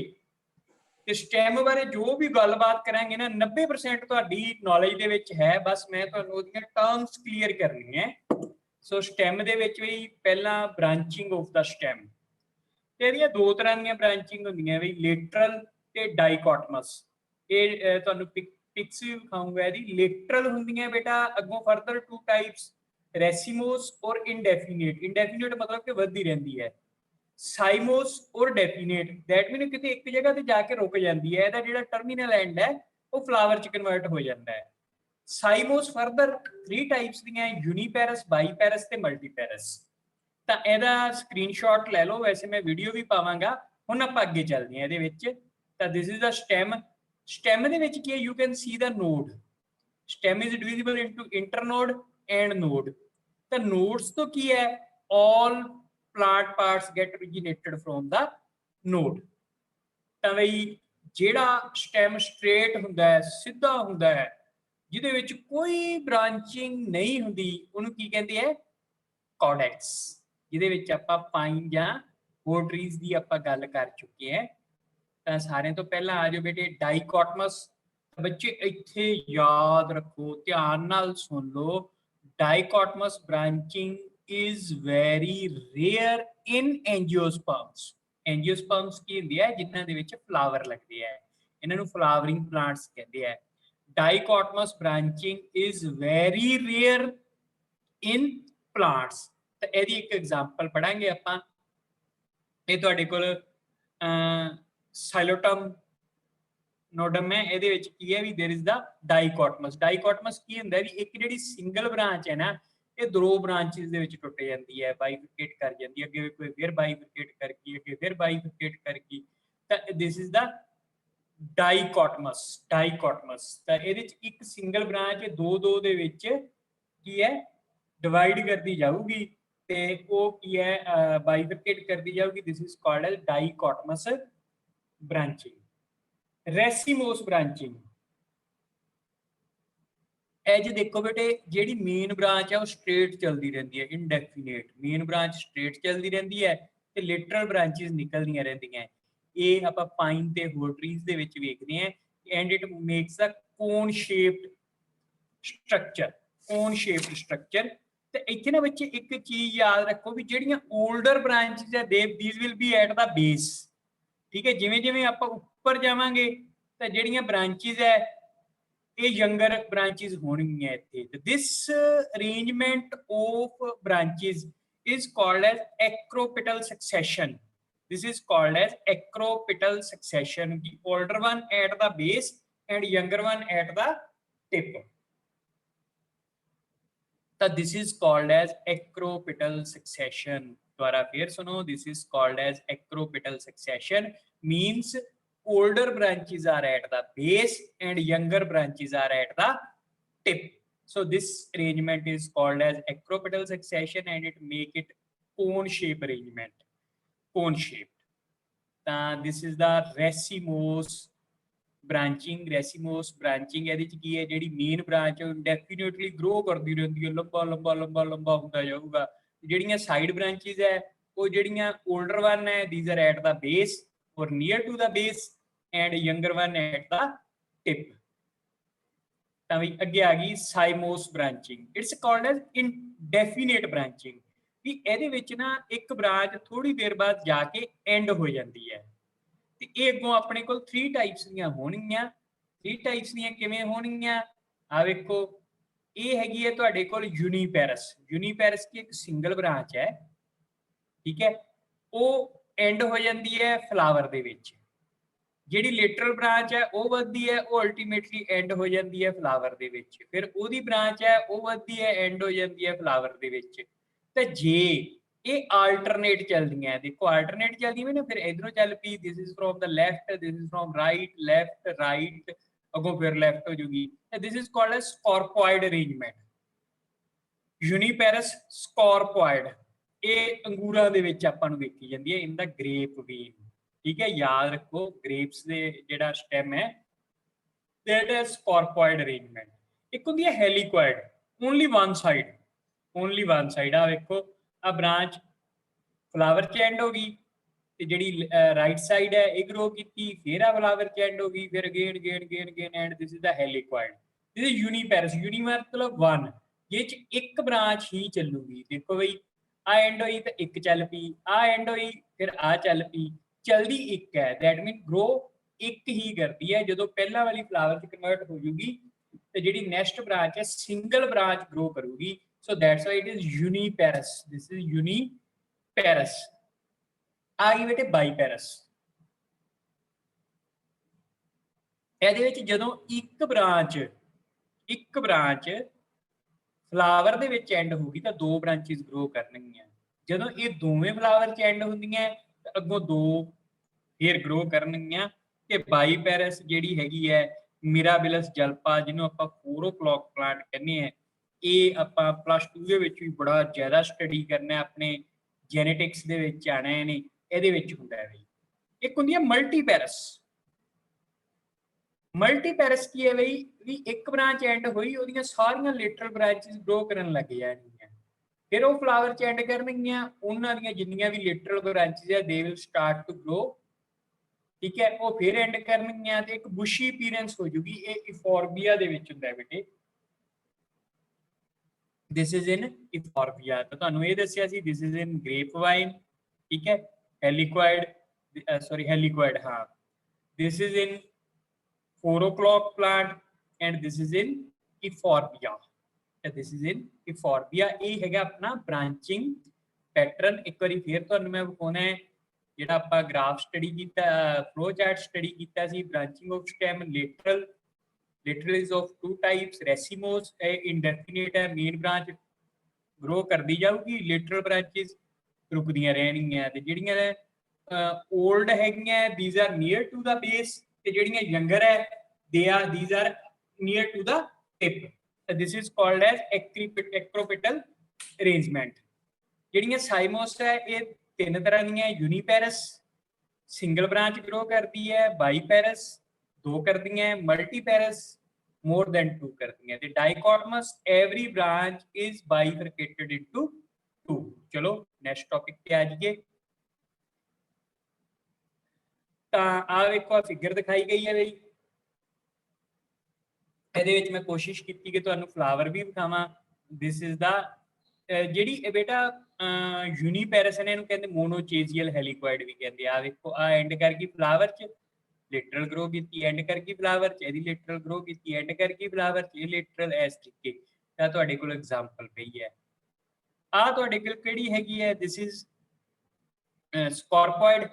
ਤੇ ਸਟੈਮ ਬਾਰੇ ਜੋ ਵੀ ਗੱਲਬਾਤ ਕਰਾਂਗੇ ਨਾ, 90% ਤੁਹਾਡੀ ਨੌਲੇਜ ਦੇ ਵਿੱਚ ਹੈ, ਬਸ ਮੈਂ ਤੁਹਾਨੂੰ ਉਹਦੀਆਂ ਟਰਮਸ ਕਲੀਅਰ ਕਰਨੀਆਂ ਹੈ। ਸੋ ਸਟੈਮ ਦੇ ਵਿੱਚ ਵੀ ਪਹਿਲਾਂ ਬ੍ਰਾਂਚਿੰਗ ਆਫ ਦਾ ਸਟੈਮ, ਤੇ ਇਹਦੀਆਂ 2 ਤਰ੍ਹਾਂ ਦੀਆਂ ਬ੍ਰਾਂਚਿੰਗ ਹੁੰਦੀਆਂ ਵੀ, ਲੇਟਰਲ ਤੇ ਡਾਈਕੋਟਮਸ। ਇਹ ਤੁਹਾਨੂੰ ਪਿਕਸ ਵੀ ਵਿਖਾਊਂਗਾ ਇਹਦੀ। ਲੇਟਰਲ ਹੁੰਦੀਆਂ ਬੇਟਾ ਅੱਗੋਂ ਫਰਦਰ 2 ਟਾਈਪਸ, ਰੈਸੀਮੋਸ ਔਰ ਇਨਡੈਫੀਨੇਟ। ਇਨਡੈਫੀਨੇਟ ਮਤਲਬ ਕਿ ਵੱਧਦੀ ਰਹਿੰਦੀ ਹੈ। ਸਾਈਮੋਸ ਔਰ ਡੈਫੀਨੇਟ, ਦੈਟ ਮੀਨ ਕਿਤੇ ਇੱਕ ਜਗ੍ਹਾ ਤੇ ਜਾ ਕੇ ਰੁਕ ਜਾਂਦੀ ਹੈ, ਇਹਦਾ ਜਿਹੜਾ ਟਰਮੀਨਲ ਐਂਡ ਹੈ ਉਹ ਫਲਾਵਰ ਚ ਕਨਵਰਟ ਹੋ ਜਾਂਦਾ ਹੈ। ਸਾਈਮੋਸ ਫਰਦਰ 3 ਟਾਈਪਸ ਦੀਆਂ, ਯੂਨੀਪੈਰਸ, ਬਾਈਪੈਰਸ ਤੇ ਮਲਟੀਪੈਰਸ। ਤਾਂ ਇਹਦਾ ਸਕਰੀਨਸ਼ਾਟ ਲੈ ਲਓ, ਵੈਸੇ ਮੈਂ ਵੀਡੀਓ ਵੀ ਪਾਵਾਂਗਾ। ਹੁਣ ਆਪਾਂ ਅੱਗੇ ਚੱਲਦੇ ਹਾਂ ਇਹਦੇ ਵਿੱਚ। ਤਾਂ this is the stem. Stem ਦੇ ਵਿੱਚ ਕੀ ਹੈ? You can see the node. Stem is divisible into internode and node. ਤਾਂ ਨੋਡਸ ਤੋਂ ਕੀ ਹੈ? all plant parts get originated from the node। ਤਾਂ ਬਈ ਜਿਹੜਾ ਸਟੈਮ ਸਟ੍ਰੇਟ ਹੁੰਦਾ ਹੈ, ਸਿੱਧਾ ਹੁੰਦਾ ਹੈ, ਜਿਹਦੇ ਵਿੱਚ ਕੋਈ ਬ੍ਰਾਂਚਿੰਗ ਨਹੀਂ ਹੁੰਦੀ, ਉਹਨੂੰ ਕੀ ਕਹਿੰਦੇ ਆ? ਕੌਡੈਕਸ। ਜਿਹਦੇ ਵਿੱਚ ਆਪਾਂ ਪਾਈਨ ਜਾਂ ਹੋਰ ਟਰੀਜ਼ ਦੀ ਆਪਾਂ ਗੱਲ ਕਰ ਚੁੱਕੇ ਹਾਂ। ਤਾਂ ਸਾਰਿਆਂ ਤੋਂ ਪਹਿਲਾਂ ਆ ਜਾਓ ਬੇਟੇ ਡਾਈਕੋਟਮਸ। ਬੱਚੇ ਇੱਥੇ ਯਾਦ ਰੱਖੋ, ਧਿਆਨ ਨਾਲ ਸੁਣ ਲਓ, ਡਾਈਕੋਟਮਸ branching is very rare in angiosperms। angiosperms ਕੀ ਹੁੰਦੀ ਹੈ? ਜਿਨ੍ਹਾਂ ਦੇ ਵਿੱਚ ਫਲਾਵਰ ਲੱਗਦੇ ਆ, ਇਹਨਾਂ ਨੂੰ ਫਲਾਵਰਿੰਗ ਪਲਾਂਟਸ ਕਹਿੰਦੇ ਆ। ਡਾਈਕੋਟਮਸ branching is very rare in plants। ਤਾਂ ਇਹਦੀ ਇੱਕ ਐਗਜ਼ਾਮਪਲ ਪੜਾਂਗੇ ਆਪਾਂ। ਇਹ ਤੁਹਾਡੇ ਕੋਲ ਸਾਈਲੋਟਮ ਨੋਡਮ ਹੈ, ਇਹਦੇ ਵਿੱਚ ਕੀ ਹੈ ਵੀ there is the dichotomous। ਡਾਈਕੋਟਮਸ ਕੀ ਹੁੰਦਾ ਵੀ ਇੱਕ ਜਿਹੜੀ ਸਿੰਗਲ ਬ੍ਰਾਂਚ ਹੈ ਨਾ, ਇਹ 2 ਬ੍ਰਾਂਚਿਸ ਦੇ ਵਿੱਚ ਟੁੱਟ ਜਾਂਦੀ ਹੈ, ਬਾਈਫਰਕੇਟ ਕਰ ਜਾਂਦੀ ਹੈ, ਅੱਗੇ ਕੋਈ ਫਿਰ ਬਾਈਫਰਕੇਟ ਕਰ ਗਈ, ਅੱਗੇ ਫਿਰ ਬਾਈਫਰਕੇਟ ਕਰ ਗਈ। ਤਾਂ ਦਿਸ ਇਜ਼ ਦਾ ਡਾਈਕੋਟਮਸ। ਡਾਈਕੋਟਮਸ ਤਾਂ ਇਹਦੇ ਚ ਇੱਕ ਸਿੰਗਲ ਬ੍ਰਾਂਚ 2 ਦੇ ਵਿੱਚ ਕੀ ਹੈ? ਡਿਵਾਈਡ ਕਰਦੀ ਜਾਊਗੀ ਤੇ ਉਹ ਕੀ ਹੈ? ਬਾਈਫਰਕੇਟ ਕਰਦੀ ਜਾਊਗੀ। This is called as dichotomous branching. Racemose branching. ਇਹ ਜੇ ਦੇਖੋ ਬੇਟੇ ਜਿਹੜੀ ਮੇਨ ਬ੍ਰਾਂਚ ਹੈ ਉਹ ਸਟ੍ਰੇਟ ਚੱਲਦੀ ਰਹਿੰਦੀ ਹੈ, ਇਨਡੈਫੀਨੇਟ। ਮੇਨ ਬ੍ਰਾਂਚ ਸਟ੍ਰੇਟ ਚੱਲਦੀ ਰਹਿੰਦੀ ਹੈ ਤੇ ਲੇਟਰਲ ਬ੍ਰਾਂਚਿਸ ਨਿਕਲਦੀਆਂ ਰਹਿੰਦੀਆਂ। ਇਹ ਆਪਾਂ ਪਾਈਨ ਤੇ ਹੋਰ ਟਰੀਜ਼ ਦੇ ਵਿੱਚ ਵੇਖਦੇ ਹਾਂ। And it makes a cone shaped structure, cone shaped structure. ਤੇ ਇੱਥੇ ਨਾ ਬੱਚੇ ਇੱਕ ਚੀਜ਼ ਯਾਦ ਰੱਖੋ ਵੀ ਜਿਹੜੀਆਂ 올ਡਰ ਬ੍ਰਾਂਚਿਸ ਹੈ these will be at the base। ਠੀਕ ਹੈ, ਜਿਵੇਂ ਜਿਵੇਂ ਆਪਾਂ ਉੱਪਰ ਜਾਵਾਂਗੇ ਤਾਂ ਜਿਹੜੀਆਂ ਬ੍ਰਾਂਚਿਸ ਹੈ ਇਹ ਯੰਗਰ ਬ੍ਰਾਂਚਿਸ ਹੋਣਗੀਆਂ ਇੱਥੇ। ਤੇ this arrangement of branches is called as acropetal succession. This is called as acropetal succession. The older one at the base and younger one at the tip. So this is called as acropetal succession. द्वारा फिर सुनो, this is called as acropetal succession. Means older branches are at the base and younger branches are at the tip. So this arrangement is called as acropetal succession and it make it cone shape arrangement, cone shaped. This is the racemose branching। racemose branching ਇਹਦੇ ਚ ਕੀ ਹੈ, ਜਿਹੜੀ ਮੇਨ ਬ੍ਰਾਂਚ ਇੰਡੈਫੀਨਿਟਲੀ ਗਰੋ ਕਰਦੀ ਰਹਿੰਦੀ ਹੈ, ਲੰਬਾ ਲੰਬਾ ਲੰਬਾ ਲੰਬਾ ਹੁੰਦਾ ਜਾਊਗਾ। ਜਿਹੜੀਆਂ ਸਾਈਡ ਬ੍ਰਾਂਚਿਸ ਹੈ ਉਹ ਜਿਹੜੀਆਂ older one ਹੈ these are at the base or near to the base and younger one at the tip। ਤਾਂ ਵੀ ਅੱਗੇ ਆ ਗਈ cymose branching. It's called as indefinite branching. ਵੀ ਇਹਦੇ ਵਿੱਚ ਨਾ ਇੱਕ ਬ੍ਰਾਂਚ ਥੋੜੀ ਦੇਰ ਬਾਅਦ ਜਾ ਕੇ ਐਂਡ ਹੋ ਜਾਂਦੀ ਹੈ। ਤੇ ਇਹ ਅੱਗੋਂ ਆਪਣੇ ਕੋਲ 3 ਟਾਈਪਸ ਦੀਆਂ ਹੋਣਗੀਆਂ। 3 ਟਾਈਪਸ ਦੀਆਂ ਕਿਵੇਂ ਹੋਣਗੀਆਂ ਆ ਵੇਖੋ। ਇਹ ਹੈਗੀ ਹੈ ਤੁਹਾਡੇ ਕੋਲ ਯੂਨੀਪੈਰਸ। ਯੂਨੀਪੈਰਸ ਦੀ ਇੱਕ ਸਿੰਗਲ ਬ੍ਰਾਂਚ ਹੈ, ਠੀਕ ਹੈ, ਉਹ ਐਂਡ ਹੋ ਜਾਂਦੀ ਹੈ ਫਲਾਵਰ ਦੇ ਵਿੱਚ। ਜਿਹੜੀ ਲੇਟਰਲ ਬ੍ਰਾਂਚ ਹੈ ਉਹ ਵੱਧਦੀ ਹੈ, ਉਹ ਅਲਟੀਮੇਟਲੀ ਐਂਡ ਹੋ ਜਾਂਦੀ ਹੈ ਫਲਾਵਰ ਦੇ ਵਿੱਚ। ਫਿਰ ਉਹਦੀ ਬ੍ਰਾਂਚ ਹੈ ਉਹ ਵੱਧਦੀ ਹੈ, ਐਂਡ ਹੋ ਜਾਂਦੀ ਹੈ ਫਲਾਵਰ ਦੇ ਵਿੱਚ। ਤੇ ਜੇ ਇਹ ਆਲਟਰਨੇਟ ਚੱਲਦੀਆਂ, ਦੇਖੋ ਆਲਟਰਨੇਟ ਚੱਲਦੀਆਂ ਨਾ, ਫਿਰ ਇਧਰੋਂ ਚੱਲ ਪਈ this is from the left, this is from right, left right, ਅੱਗੋਂ ਫਿਰ ਲੈਫਟ ਹੋ ਜੂਗੀ। This is called as scorpioid arrangement. Uniparous scorpioid ਇਹ ਅੰਗੂਰਾਂ ਦੇ ਵਿੱਚ ਆਪਾਂ ਨੂੰ ਵੇਖੀ ਜਾਂਦੀ ਹੈ ਇਨ ਦਾ ਗ੍ਰੇਪ ਵੀਨ। ਠੀਕ ਹੈ, ਯਾਦ ਰੱਖੋ ਗ੍ਰੇਪਸ ਦੇ ਜਿਹੜਾ ਸਟੈਮ ਹੈ that is scoropoid arrangement। ਇੱਕ ਹੁੰਦੀ ਹੈ helicoid, only one side, only one side. ਆ ਵੇਖੋ ਆ ਬ੍ਰਾਂਚ ਫਲਾਵਰ ਚ ਐਂਡ ਹੋ ਗਈ ਤੇ ਜਿਹੜੀ ਰਾਈਟ ਸਾਈਡ ਹੈ ਇਹ ਗਰੋ ਕੀਤੀ, ਫਿਰ ਆ ਫਲਾਵਰ ਚ ਐਂਡ ਹੋ ਗਈ, ਫਿਰ again again again again and this is the helicoid. This is uniparous. Uni ਮਤਲਬ ਵਨ, ਇਹ ਚ ਇੱਕ ਬ੍ਰਾਂਚ ਹੀ ਚੱਲੂਗੀ। ਦੇਖੋ ਬਈ ਆ ਐਂਡ ਹੋਈ ਤਾਂ ਇੱਕ ਚੱਲ ਪਈ, ਆ ਐਂਡ ਹੋਈ ਫਿਰ ਆ ਚੱਲ ਪਈ, ਚਲਦੀ ਇੱਕ ਹੈ। ਦੈਟ ਮੀਨ ਗਰੋ ਇੱਕ ਹੀ ਕਰਦੀ ਹੈ। ਜਦੋਂ ਪਹਿਲਾਂ ਵਾਲੀ ਫਲਾਵਰ ਚ ਕਨਵਰਟ ਹੋ ਜੂਗੀ ਤੇ ਜਿਹੜੀ ਨੈਕਸਟ ਬ੍ਰਾਂਚ ਹੈ ਸਿੰਗਲ ਬ੍ਰਾਂਚ ਗਰੋ ਕਰੂਗੀ। So that's why it is uniparous. This is uniparous. ਆ ਗਈ ਬੇਟੇ ਬਾਈਪੈਰਸ। ਇਹਦੇ ਵਿੱਚ ਜਦੋਂ ਇੱਕ ਬ੍ਰਾਂਚ ਫਲਾਵਰ ਦੇ ਵਿੱਚ ਐਂਡ ਹੋਊਗੀ ਤਾਂ 2 ਬ੍ਰਾਂਚਿਸ ਗਰੋ ਕਰਨਗੀਆਂ। ਜਦੋਂ ਇਹ ਦੋਵੇਂ ਫਲਾਵਰ ਚ ਐਂਡ ਹੁੰਦੀਆਂ ਤਾਂ ਅੱਗੋਂ 2 ਫੇਰ ਗਰੋ ਕਰਨਗੀਆਂ। ਤੇ ਬਾਈਪੈਰਸ ਜਿਹੜੀ ਹੈਗੀ ਹੈ ਮਿਰਾਬਿਲਸ ਜਲਪਾ, ਜਿਹਨੂੰ ਆਪਾਂ 4 o'clock ਪਲਾਂਟ ਕਹਿੰਦੇ ਆ, ਇਹ ਆਪਾਂ +2 ਦੇ ਵਿੱਚ ਵੀ ਬੜਾ ਜ਼ਿਆਦਾ ਸਟੱਡੀ ਕਰਨਾ, ਆਪਣੇ ਜੈਨੇਟਿਕਸ ਦੇ ਵਿੱਚ ਆਣਾ ਇਹਨੇ, ਇਹਦੇ ਵਿੱਚ ਹੁੰਦਾ ਹੈ। ਇੱਕ ਹੁੰਦੀ ਹੈ ਮਲਟੀਪੈਰਸ। ਮਲਟੀਪੈਰਸ ਕੀ ਹੈ ਬਈ, ਵੀ ਇੱਕ ਬ੍ਰਾਂਚ ਐਂਡ ਹੋਈ ਉਹਦੀਆਂ ਸਾਰੀਆਂ ਲੇਟਰਲ ਬ੍ਰਾਂਚਿਸ ਗਰੋ ਕਰਨ ਲੱਗ ਜਾਣਗੀਆਂ, ਫਿਰ ਉਹ ਫਲਾਵਰ ਚ ਐਂਡ ਕਰਨਗੀਆਂ, ਉਹਨਾਂ ਦੀਆਂ ਜਿੰਨੀਆਂ ਵੀ ਲੇਟਰਲ ਬ੍ਰਾਂਚਿਸ ਹੈ they will start to grow. ਠੀਕ ਹੈ, ਉਹ ਫਿਰ ਐਂਡ ਕਰਨਗੀਆਂ ਤੇ ਇੱਕ ਬੁਸ਼ੀ ਅਪੀਅਰੈਂਸ ਹੋ ਜੂਗੀ। ਇਹ ਇਫੋਰਬੀਆ ਦੇ ਵਿੱਚ ਹੁੰਦਾ ਹੈ ਬੇਟੇ। This is in euphorbia. ਤਾਂ ਤੁਹਾਨੂੰ ਇਹ ਦੱਸਿਆ ਸੀ this is in grape vine. ਠੀਕ ਹੈ, ਹੈਲੀਕੋਇਡ, ਸੌਰੀ ਹੈਲੀਕੋਇਡ, ਹਾਂ। This is in 4 o'clock plant and this is in euphorbia। this is in euphorbia। ਇਹ ਹੈਗਾ ਆਪਣਾ ਬ੍ਰਾਂਚਿੰਗ ਪੈਟਰਨ। ਇੱਕ ਵਾਰੀ ਫਿਰ ਤੁਹਾਨੂੰ ਮੈਂ ਵਿਖਾਉਣਾ ਹੈ ਜਿਹੜਾ ਆਪਾਂ ਗ੍ਰਾਫ ਸਟੱਡੀ ਕੀਤਾ, ਫਲੋ ਚਾਰਟ ਸਟੱਡੀ ਕੀਤਾ ਸੀ। Branching of stem lateral, lateral is of 2 types। Racemose indefinite ਹੈ, ਮੇਨ ਬ੍ਰਾਂਚ ਗਰੋ ਕਰਦੀ ਜਾਊਗੀ, ਲੇਟਰਲ ਬ੍ਰਾਂਚਿਸ ਰੁਕਦੀਆਂ ਰਹਿਣਗੀਆਂ। ਤੇ ਜਿਹੜੀਆਂ ਓਲਡ ਹੈਗੀਆਂ these are near to the base ਤੇ ਜਿਹੜੀਆਂ ਯੰਗਰ ਹੈ these are near to the tip। this is called as acropetal arrangement। ਜਿਹੜੀਆਂ ਸਾਈਮੋਸ ਹੈ ਇਹ 3 ਤਰ੍ਹਾਂ ਦੀਆਂ, ਯੂਨੀਪੈਰਸ ਸਿੰਗਲ ਬ੍ਰਾਂਚ ਗਰੋ ਕਰਦੀ ਹੈ, ਬਾਈਪੈਰਸ 2 ਕਰਦੀਆਂ ਹੈ, ਮਲਟੀਪੈਰਸ more than 2 ਕਰਦੀਆਂ ਤੇ dichotomous every branch is bifurcated into 2। ਚਲੋ ਨੈਕਸਟ ਟੌਪਿਕ ਤੇ ਆ ਜਾਈਏ। ਤਾਂ ਆ ਵੇਖੋ ਫਿਗਰ ਦਿਖਾਈ ਗਈ ਹੈ ਬਈ, ਇਹਦੇ ਵਿੱਚ ਮੈਂ ਕੋਸ਼ਿਸ਼ ਕੀਤੀ ਕਿ ਤੁਹਾਨੂੰ ਫਲਾਵਰ ਵੀ ਵਿਖਾਵਾਂ। ਦਿਸ ਇਜ਼ ਦਾ ਜਿਹੜੀ ਇਹ ਬੇਟਾ ਯੂਨੀਪੈਰਸ ਨੇ, ਇਹਨੂੰ ਕਹਿੰਦੇ ਮੋਨੋਚੇਜ਼ੀਅਲ ਹੈਲੀਕੋਇਡ ਵੀ ਕਹਿੰਦੇ ਆ। ਵੇਖੋ ਆ ਐਂਡ ਕਰ ਗਈ ਫਲਾਵਰ ਚ, ਲਿਟਰਲ ਗਰੋ ਕੀਤੀ, ਐਂਡ ਕਰ ਗਈ ਫਲਾਵਰ ਚ, ਇਹਦੀ ਲਿਟਰਲ ਗਰੋ ਕੀਤੀ, ਐਂਡ ਕਰ ਗਈ ਫਲਾਵਰ ਚ, ਇਹ ਲਿਟਰਲ ਇਸ ਤਰੀਕੇ। ਤਾਂ ਤੁਹਾਡੇ ਕੋਲ ਐਗਜ਼ਾਮਪਲ ਪਈ ਹੈ। ਆ ਤੁਹਾਡੇ ਕੋਲ ਕਿਹੜੀ ਹੈਗੀ ਹੈ? ਦਿਸ ਇਜ਼ ਸਕੋਰਪੋਇਡ,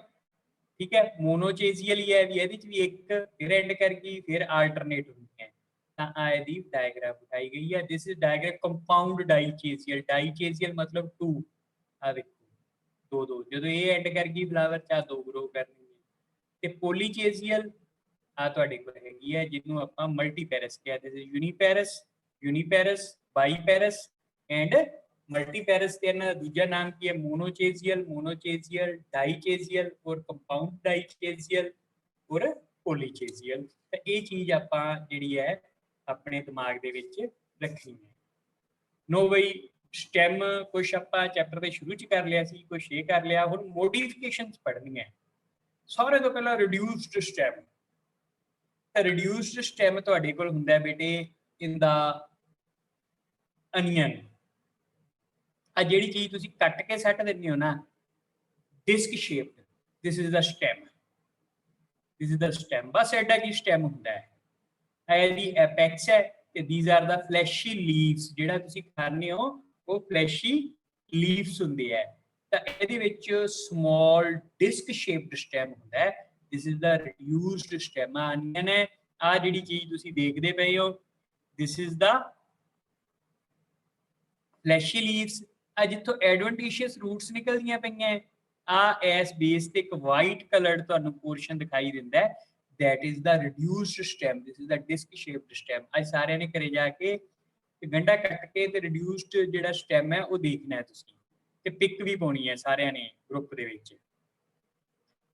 ਠੀਕ ਹੈ, ਮੋਨੋਚੇਜ਼ੀਅਲ ਹੀ ਹੈ ਵੀ, ਇਹਦੇ ਚ ਵੀ ਇੱਕ, ਫਿਰ ਐਂਡ ਕਰ ਗਈ, ਫਿਰ ਆਲਟਰਨੇਟ ਹੁੰਦੀ ਹੈ। ਤਾਂ ਆ ਇਹਦੀ ਡਾਇਗਰਾਮ ਦਿਖਾਈ ਗਈ ਹੈ। This is diagram compound dichasial. Dichasial ਮਤਲਬ 2। ਆ ਵੇਖੋ 2 ਜਦੋਂ ਇਹ ਐਂਡ ਕਰ ਗਈ ਫਲਾਵਰ ਚ, ਆ 2 ਗਰੋ ਕਰਨੀ। ਤੇ ਪੋਲੀਚੇਜ਼ੀਅਲ ਆ ਤੁਹਾਡੇ ਕੋਲ ਹੈਗੀ ਹੈ, ਜਿਹਨੂੰ ਆਪਾਂ ਮਲਟੀਪੈਰਸ ਕਹਿੰਦੇ ਸੀ। ਯੂਨੀਪੈਰਸ, ਬਾਈਪੈਰਸ ਐਂਡ ਮਲਟੀਪੈਰਸ। ਤੇ ਇਹਨਾਂ ਦਾ ਦੂਜਾ ਨਾਮ ਕੀ ਹੈ? ਮੋਨੋਚੇਜ਼ੀਅਲ, ਡਾਈਚੇਜ਼ੀਅਲ ਔਰ ਕੰਪਾਊਂਡ ਡਾਈਚੇਜ਼ੀਅਲ ਔਰ ਪੋਲੀਚੇਜ਼ੀਅਲ। ਤਾਂ ਇਹ ਚੀਜ਼ ਆਪਾਂ ਜਿਹੜੀ ਹੈ ਆਪਣੇ ਦਿਮਾਗ ਦੇ ਵਿੱਚ ਰੱਖਣੀ ਹੈ। ਨੋ ਬਈ ਸਟੈਮ ਕੁਛ ਆਪਾਂ ਚੈਪਟਰ ਦੇ ਸ਼ੁਰੂ ਚ ਕਰ ਲਿਆ ਸੀ, ਕੁਛ ਇਹ ਕਰ ਲਿਆ। ਹੁਣ ਮੋਡੀਫਿਕੇਸ਼ਨਸ ਪੜ੍ਹਨੀਆਂ। ਸਾਰੇ ਤੋਂ ਪਹਿਲਾਂ ਰਿਡਿਊਸਡ ਸਟੈਮ। ਰਿਡਿਊਸਡ ਸਟੈਮ ਤੁਹਾਡੇ ਕੋਲ ਹੁੰਦਾ ਬੇਟੇ ਇਨ ਦਾ ਅਨੀਅਨ। ਆ ਜਿਹੜੀ ਚੀਜ਼ ਤੁਸੀਂ ਕੱਟ ਕੇ ਸੱਟ ਦਿੰਦੇ ਹੋ ਨਾ, disc shaped, this is the stem. This is the stem. ਬਸ ਐਡਾ ਕੀ ਸਟੈਮ ਹੁੰਦਾ ਹੈ। ਇਹਦੀ ਐਪੈਕਸ ਹੈ ਤੇ these are the fleshy leaves. ਜਿਹੜਾ ਤੁਸੀਂ ਖਾਂਦੇ ਹੋ ਉਹ ਫਲੈਸ਼ੀ ਲੀਵਸ ਹੁੰਦੇ ਹੈ। ਤਾਂ ਇਹਦੇ ਵਿੱਚ ਸਮਾਲ ਡਿਸਕ ਸ਼ੇਪਡ ਸਟੈਮ ਹੁੰਦਾ ਹੈ। This is the reduced stem. Onion ਹੈ ਆ ਜਿਹੜੀ ਚੀਜ਼ ਤੁਸੀਂ ਦੇਖਦੇ ਪਏ ਹੋ, ਦਿਸ ਇਜ਼ ਦਾ ਫਲੈਸ਼ੀ ਲੀਵਸ। ਆ ਜਿੱਥੋਂ ਐਡਵੈਂਟੀਸ਼ੀਅਸ ਰੂਟਸ ਨਿਕਲਦੀਆਂ ਪਈਆਂ, ਆ ਇਸ ਬੇਸ ਤੇ ਇੱਕ ਵਾਈਟ ਕਲਰਡ ਤੁਹਾਨੂੰ ਪੋਰਸ਼ਨ ਦਿਖਾਈ ਦਿੰਦਾ ਹੈ, that is the reduced stem, this is the disc shaped stem। ਅੱਜ ਸਾਰਿਆਂ ਨੇ ਘਰੇ ਜਾ ਕੇ ਗੰਢਾ ਕੱਟ ਕੇ ਤੇ ਰਿਡਿਊਸਡ ਜਿਹੜਾ ਸਟੈਮ ਹੈ ਉਹ ਦੇਖਣਾ ਹੈ ਤੁਸੀਂ, ਤੇ ਪਿਕ ਵੀ ਪਾਉਣੀ ਹੈ ਸਾਰਿਆਂ ਨੇ ਗਰੁੱਪ ਦੇ ਵਿੱਚ,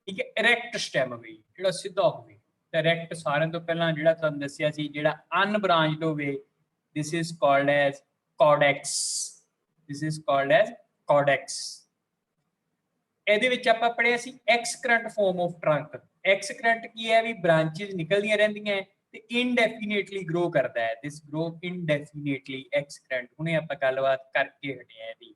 ਠੀਕ ਹੈ। ਇਰੈਕਟ ਸਟੈਮ ਵੀ ਜਿਹੜਾ ਸਿੱਧਾ ਹੋਵੇ। ਤਾਂ ਇਰੈਕਟ ਸਾਰਿਆਂ ਤੋਂ ਪਹਿਲਾਂ ਜਿਹੜਾ ਤੁਹਾਨੂੰ ਦੱਸਿਆ ਸੀ, ਜਿਹੜਾ ਅਨਬ੍ਰਾਂਚਡ ਹੋਵੇ, this is called as caudex, this is called as caudex। ਇਹਦੇ ਵਿੱਚ ਆਪਾਂ ਪੜ੍ਹਿਆ ਸੀ ਐਕਸਕਰੈਂਟ ਫਾਰਮ ਆਫ ਟਰੰਕ। ਐਕਸਕਰੈਂਟ ਕੀ ਹੈ? ਵੀ ਬ੍ਰਾਂਚਿਸ ਨਿਕਲਦੀਆਂ ਰਹਿੰਦੀਆਂ ਤੇ ਇਨਡੈਫੀਨੇਟਲੀ ਗਰੋ ਕਰਦਾ ਹੈ। ਦਿਸ ਗਰੋ ਇਨਡੈਫੀਨੇਟਲੀ ਐਕਸਕਰੈਂਟ। ਹੁਣੇ ਆਪਾਂ ਗੱਲਬਾਤ ਕਰਕੇ ਹਟੇ ਆ ਇਹਦੀ।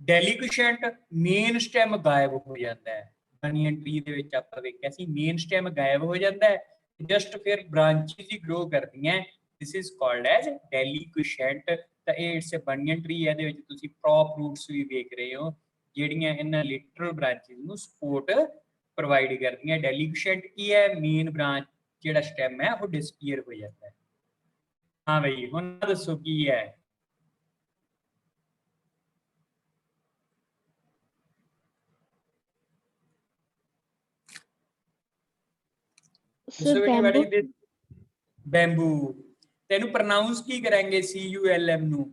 ਡੈਲੀਕੁਸ਼ੈਂਟ, ਮੇਨ ਸਟੈਮ ਗਾਇਬ ਹੋ ਜਾਂਦਾ ਹੈ। ਬਨੀਅਨ ਟਰੀ ਦੇ ਵਿੱਚ ਆਪਾਂ ਵੇਖਿਆ ਸੀ ਮੇਨ ਸਟੈਮ ਗਾਇਬ ਹੋ ਜਾਂਦਾ ਹੈ, ਜਸਟ ਫਿਰ ਬ੍ਰਾਂਚਿਸ ਹੀ ਗਰੋ ਕਰਦੀਆਂ। This is called as deliquescent. ਤਾਂ ਇਹ ਇਟਸ ਅ ਬਨੀਅਨ ਟਰੀ। ਇਹਦੇ ਵਿੱਚ ਤੁਸੀਂ ਪ੍ਰੌਪ ਰੂਟਸ ਵੀ ਵੇਖ ਰਹੇ ਹੋ ਜਿਹੜੀਆਂ ਇਹਨਾਂ ਲਿਟਰਲ ਬ੍ਰਾਂਚਿਸ ਨੂੰ ਸਪੋਰਟ ਪ੍ਰੋਵਾਈਡ ਕਰਦੀਆਂ। ਡੈਲੀਕੁਸ਼ੈਂਟ ਕੀ ਹੈ? ਮੇਨ ਬ੍ਰਾਂਚ ਜਿਹੜਾ ਸਟੈਮ ਹੈ ਉਹ ਡਿਸਪੀਅਰ ਹੋ ਜਾਂਦਾ ਹੈ। ਹਾਂ ਬਈ ਹੁਣ ਦੱਸੋ ਕੀ ਹੈ? ਬੈਂਬੂ। ਤੈਨੂੰ ਪ੍ਰੋਨਾਉਂਸ ਕੀ ਕਰਾਂਗੇ? CULM ਨੂੰ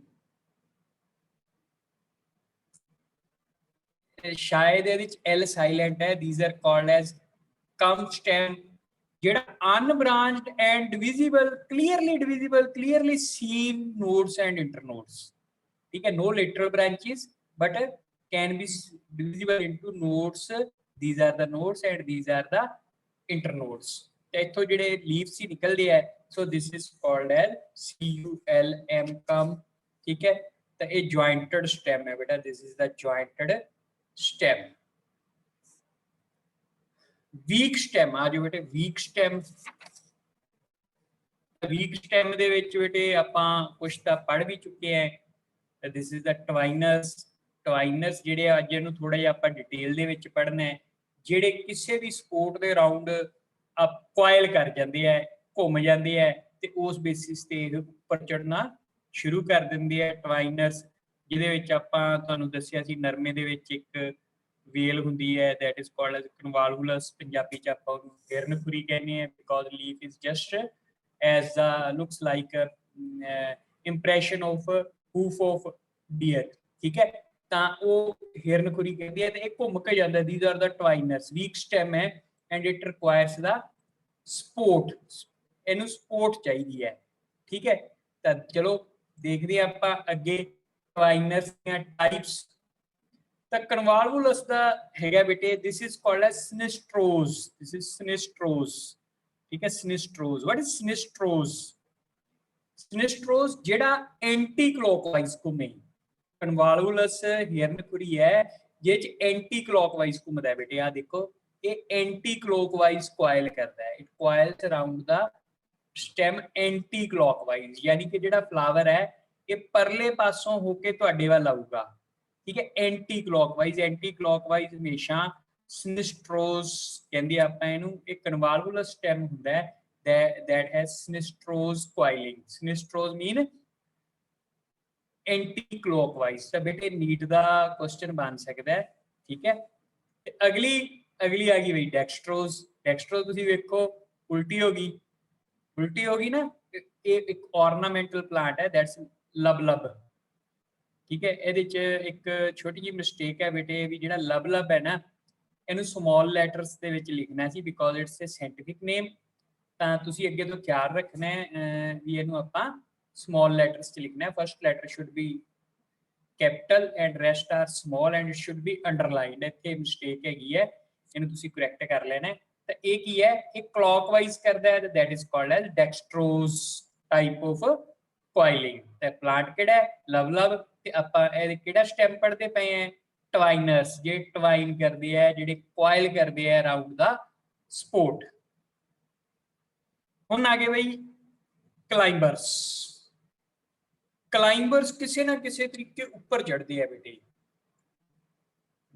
ਸ਼ਾਇਦ ਇਹਦੇ ਵਿੱਚ L ਸਾਇਲੈਂਟ ਹੈ। these are called as cum stem। ਜਿਹੜਾ unbranched and divisible, clearly seen nodes and internodes, ठीक है। no lateral branches but can be divisible into nodes। these are the nodes and these are the internodes। ਤੇ ਇੱਥੋਂ ਜਿਹੜੇ ਲੀਵਸ ਹੀ ਨਿਕਲਦੇ ਆ, so this is called as CULM cum, ਠੀਕ ਹੈ। ਤਾਂ ਇਹ jointed stem ਹੈ ਬੇਟਾ, this is the jointed stem। Weak stem ਆ ਜੋ ਬੇਟੇ, ਵੀਕ ਸਟੈਮ। ਵੀਕ ਸਟੈਮ ਦੇ ਵਿੱਚ ਬੇਟੇ ਆਪਾਂ ਕੁਛ ਤਾਂ ਪੜ੍ਹ ਵੀ ਚੁੱਕੇ ਆ। ਦਿਸ ਇਜ਼ ਦਾ ਟਵਾਈਨਸ। ਟਵਾਈਨਸ ਜਿਹੜੇ ਅੱਜ ਇਹਨੂੰ ਥੋੜਾ ਜਿਹਾ ਆਪਾਂ ਡਿਟੇਲ ਦੇ ਵਿੱਚ ਪੜ੍ਹਨਾ ਹੈ, ਜਿਹੜੇ ਕਿਸੇ ਵੀ ਸਪੋਰਟ ਦੇ ਰਾਉਂਡ ਕੋਇਲ ਕਰ ਜਾਂਦੇ ਆ, ਘੁੰਮ ਜਾਂਦੇ ਆ ਤੇ ਉਸ ਬੇਸਿਸ ਤੇ ਇਹ ਉੱਪਰ ਚੜਨਾ ਸ਼ੁਰੂ ਕਰ ਦਿੰਦੇ ਆ। ਟਵਾਈਨਸ ਜਿਹਦੇ ਵਿੱਚ ਆਪਾਂ ਤੁਹਾਨੂੰ ਦੱਸਿਆ ਸੀ ਨਰਮੇ ਦੇ ਵਿੱਚ ਇੱਕ ਵੇਲ ਹੁੰਦੀ ਹੈ, that is called as convolvulus। Punjabi ਚ ਆਪਾਂ ਉਹਨੂੰ ਹਿਰਨਖੁਰੀ ਕਹਿੰਦੇ ਆ, because leaf is just as looks like impression of hoof of deer, ਠੀਕ ਹੈ। ਤਾਂ ਉਹ ਹਿਰਨਖੁਰੀ ਕਹਿੰਦੀ ਹੈ ਤੇ ਇਹ ਘੁੰਮ ਕੇ ਜਾਂਦਾ। these are the twiners। weak stem ਹੈ and it requires the support, ਇਹਨੂੰ ਸਪੋਰਟ ਚਾਹੀਦੀ ਹੈ। ਠੀਕ ਹੈ, ਤਾਂ ਚਲੋ ਦੇਖਦੇ ਹਾਂ ਆਪਾਂ ਅੱਗੇ ਟਵਾਈਨਰਸ ਦੀਆਂ ਟਾਈਪਸ। ਤਾਂ ਕਨਵਾਲਵੁਲਸ ਦਾ ਹੈਗਾ ਬੇਟੇ, this is called as sinistrorse, this is sinistrorse. ਠੀਕ ਹੈ, ਸਿਨਿਸਟਰੋਜ਼। What is ਸਿਨਿਸਟਰੋਜ਼? ਸਿਨਿਸਟਰੋਜ਼ ਜਿਹੜਾ ਐਂਟੀ ਕਲੋਕਵਾਈਜ਼ ਘੁੰਮੇ। ਕਨਵਾਲਵੁਲਸ ਹਿਰਨਖੁਰੀ ਹੈ ਜਿਹ ਚ ਐਂਟੀ ਕਲੋਕਵਾਈਜ਼ ਘੁੰਮਦਾ ਹੈ ਬੇਟੇ। ਆ ਦੇਖੋ, ਇਹ ਐਂਟੀ ਕਲੋਕਵਾਈਜ਼ ਕੁਆਇਲ ਕਰਦਾ ਹੈ, it coils around the stem anticlockwise, ਯਾਨੀ ਕਿ ਜਿਹੜਾ ਫਲਾਵਰ ਹੈ ਇਹ ਪਰਲੇ ਪਾਸੋਂ ਹੋ ਕੇ ਤੁਹਾਡੇ ਵੱਲ ਆਊਗਾ। ਠੀਕ ਹੈ, ਐਂਟੀ ਕਲੋਕਵਾਈਜ਼। ਐਂਟੀ ਕਲੋਕਵਾਈਜ਼ ਹਮੇਸ਼ਾ ਸਿਨਿਸਟਰੋਜ਼ ਕਹਿੰਦੇ ਆਪਾਂ ਇਹਨੂੰ। ਇਹ ਕਨਵਾਲਵੁਲਸ ਸਟੈਮ ਹੁੰਦਾ ਹੈ that has sinistrose coiling. Sinistrose mean anti clockwise। ਤਾਂ ਬੇਟੇ ਨੀਟ ਦਾ ਕੁਐਸਚਨ ਬਣ ਸਕਦਾ ਹੈ। ਠੀਕ ਹੈ, ਤੇ ਅਗਲੀ ਆ ਗਈ ਬਈ ਡੈਕਸਟਰੋਜ਼। ਡੈਕਸਟਰੋਜ਼ ਤੁਸੀਂ ਵੇਖੋ ਉਲਟੀ ਹੋ ਗਈ, ਉਲਟੀ ਹੋ ਗਈ ਨਾ। ਇਹ ਇੱਕ ornamental plant ਹੈ, that's ਲਬ। ਠੀਕ ਹੈ, ਇਹਦੇ ਚ ਇੱਕ ਛੋਟੀ ਜਿਹੀ ਮਿਸਟੇਕ ਹੈ ਬੇਟੇ, ਵੀ ਜਿਹੜਾ ਲਬ ਹੈ ਨਾ, ਇਹਨੂੰ ਸਮਾਲ ਲੈਟਰਸ ਦੇ ਵਿੱਚ ਲਿਖਣਾ ਸੀ ਬਿਕੋਜ਼ ਇਟਸ ਅ ਸਾਇੰਟਿਫਿਕ ਨੇਮ। ਤਾਂ ਤੁਸੀਂ ਅੱਗੇ ਤੋਂ ਖਿਆਲ ਰੱਖਣਾ ਹੈ ਵੀ ਇਹਨੂੰ ਆਪਾਂ ਸਮਾਲ ਲੈਟਰਸ ਚ ਲਿਖਣਾ ਹੈ। First letter should be capital and rest are small and it should be underlined. ਇੱਥੇ ਮਿਸਟੇਕ ਹੈਗੀ ਹੈ, ਇਹਨੂੰ ਤੁਸੀਂ ਕਰੈਕਟ ਕਰ ਲੈਣਾ ਹੈ। ਤਾਂ ਇਹ ਕੀ ਹੈ? ਇਹ ਕਲੌਕਵਾਈਜ਼ ਕਰਦਾ ਹੈ, that is called as dextrorse type of coiling. ਤੇ ਪਲਾਂਟ ਕਿਹੜਾ ਹੈ? ਲਵ। ਤੇ ਆਪਾਂ ਇਹ ਕਿਹੜਾ ਸਟੈਮ ਪੜ੍ਹਦੇ ਪਏ ਆ? ਟਵਾਈਨਰਸ, ਜੇ ਟਵਾਈਨ ਕਰਦੇ ਆ, ਜਿਹੜੇ ਕੋਇਲ ਕਰਦੇ ਆ ਅਰਾਊਂਡ ਦਾ ਸਪੋਰਟ। ਹੁਣ ਆ ਗਏ ਬਈ ਕਲਾਈਂਬਰਸ। ਕਲਾਈਂਬਰਸ ਕਿਸੇ ਨਾ ਕਿਸੇ ਤਰੀਕੇ ਉੱਪਰ ਚੜ੍ਹਦੇ ਆ ਬੇਟੇ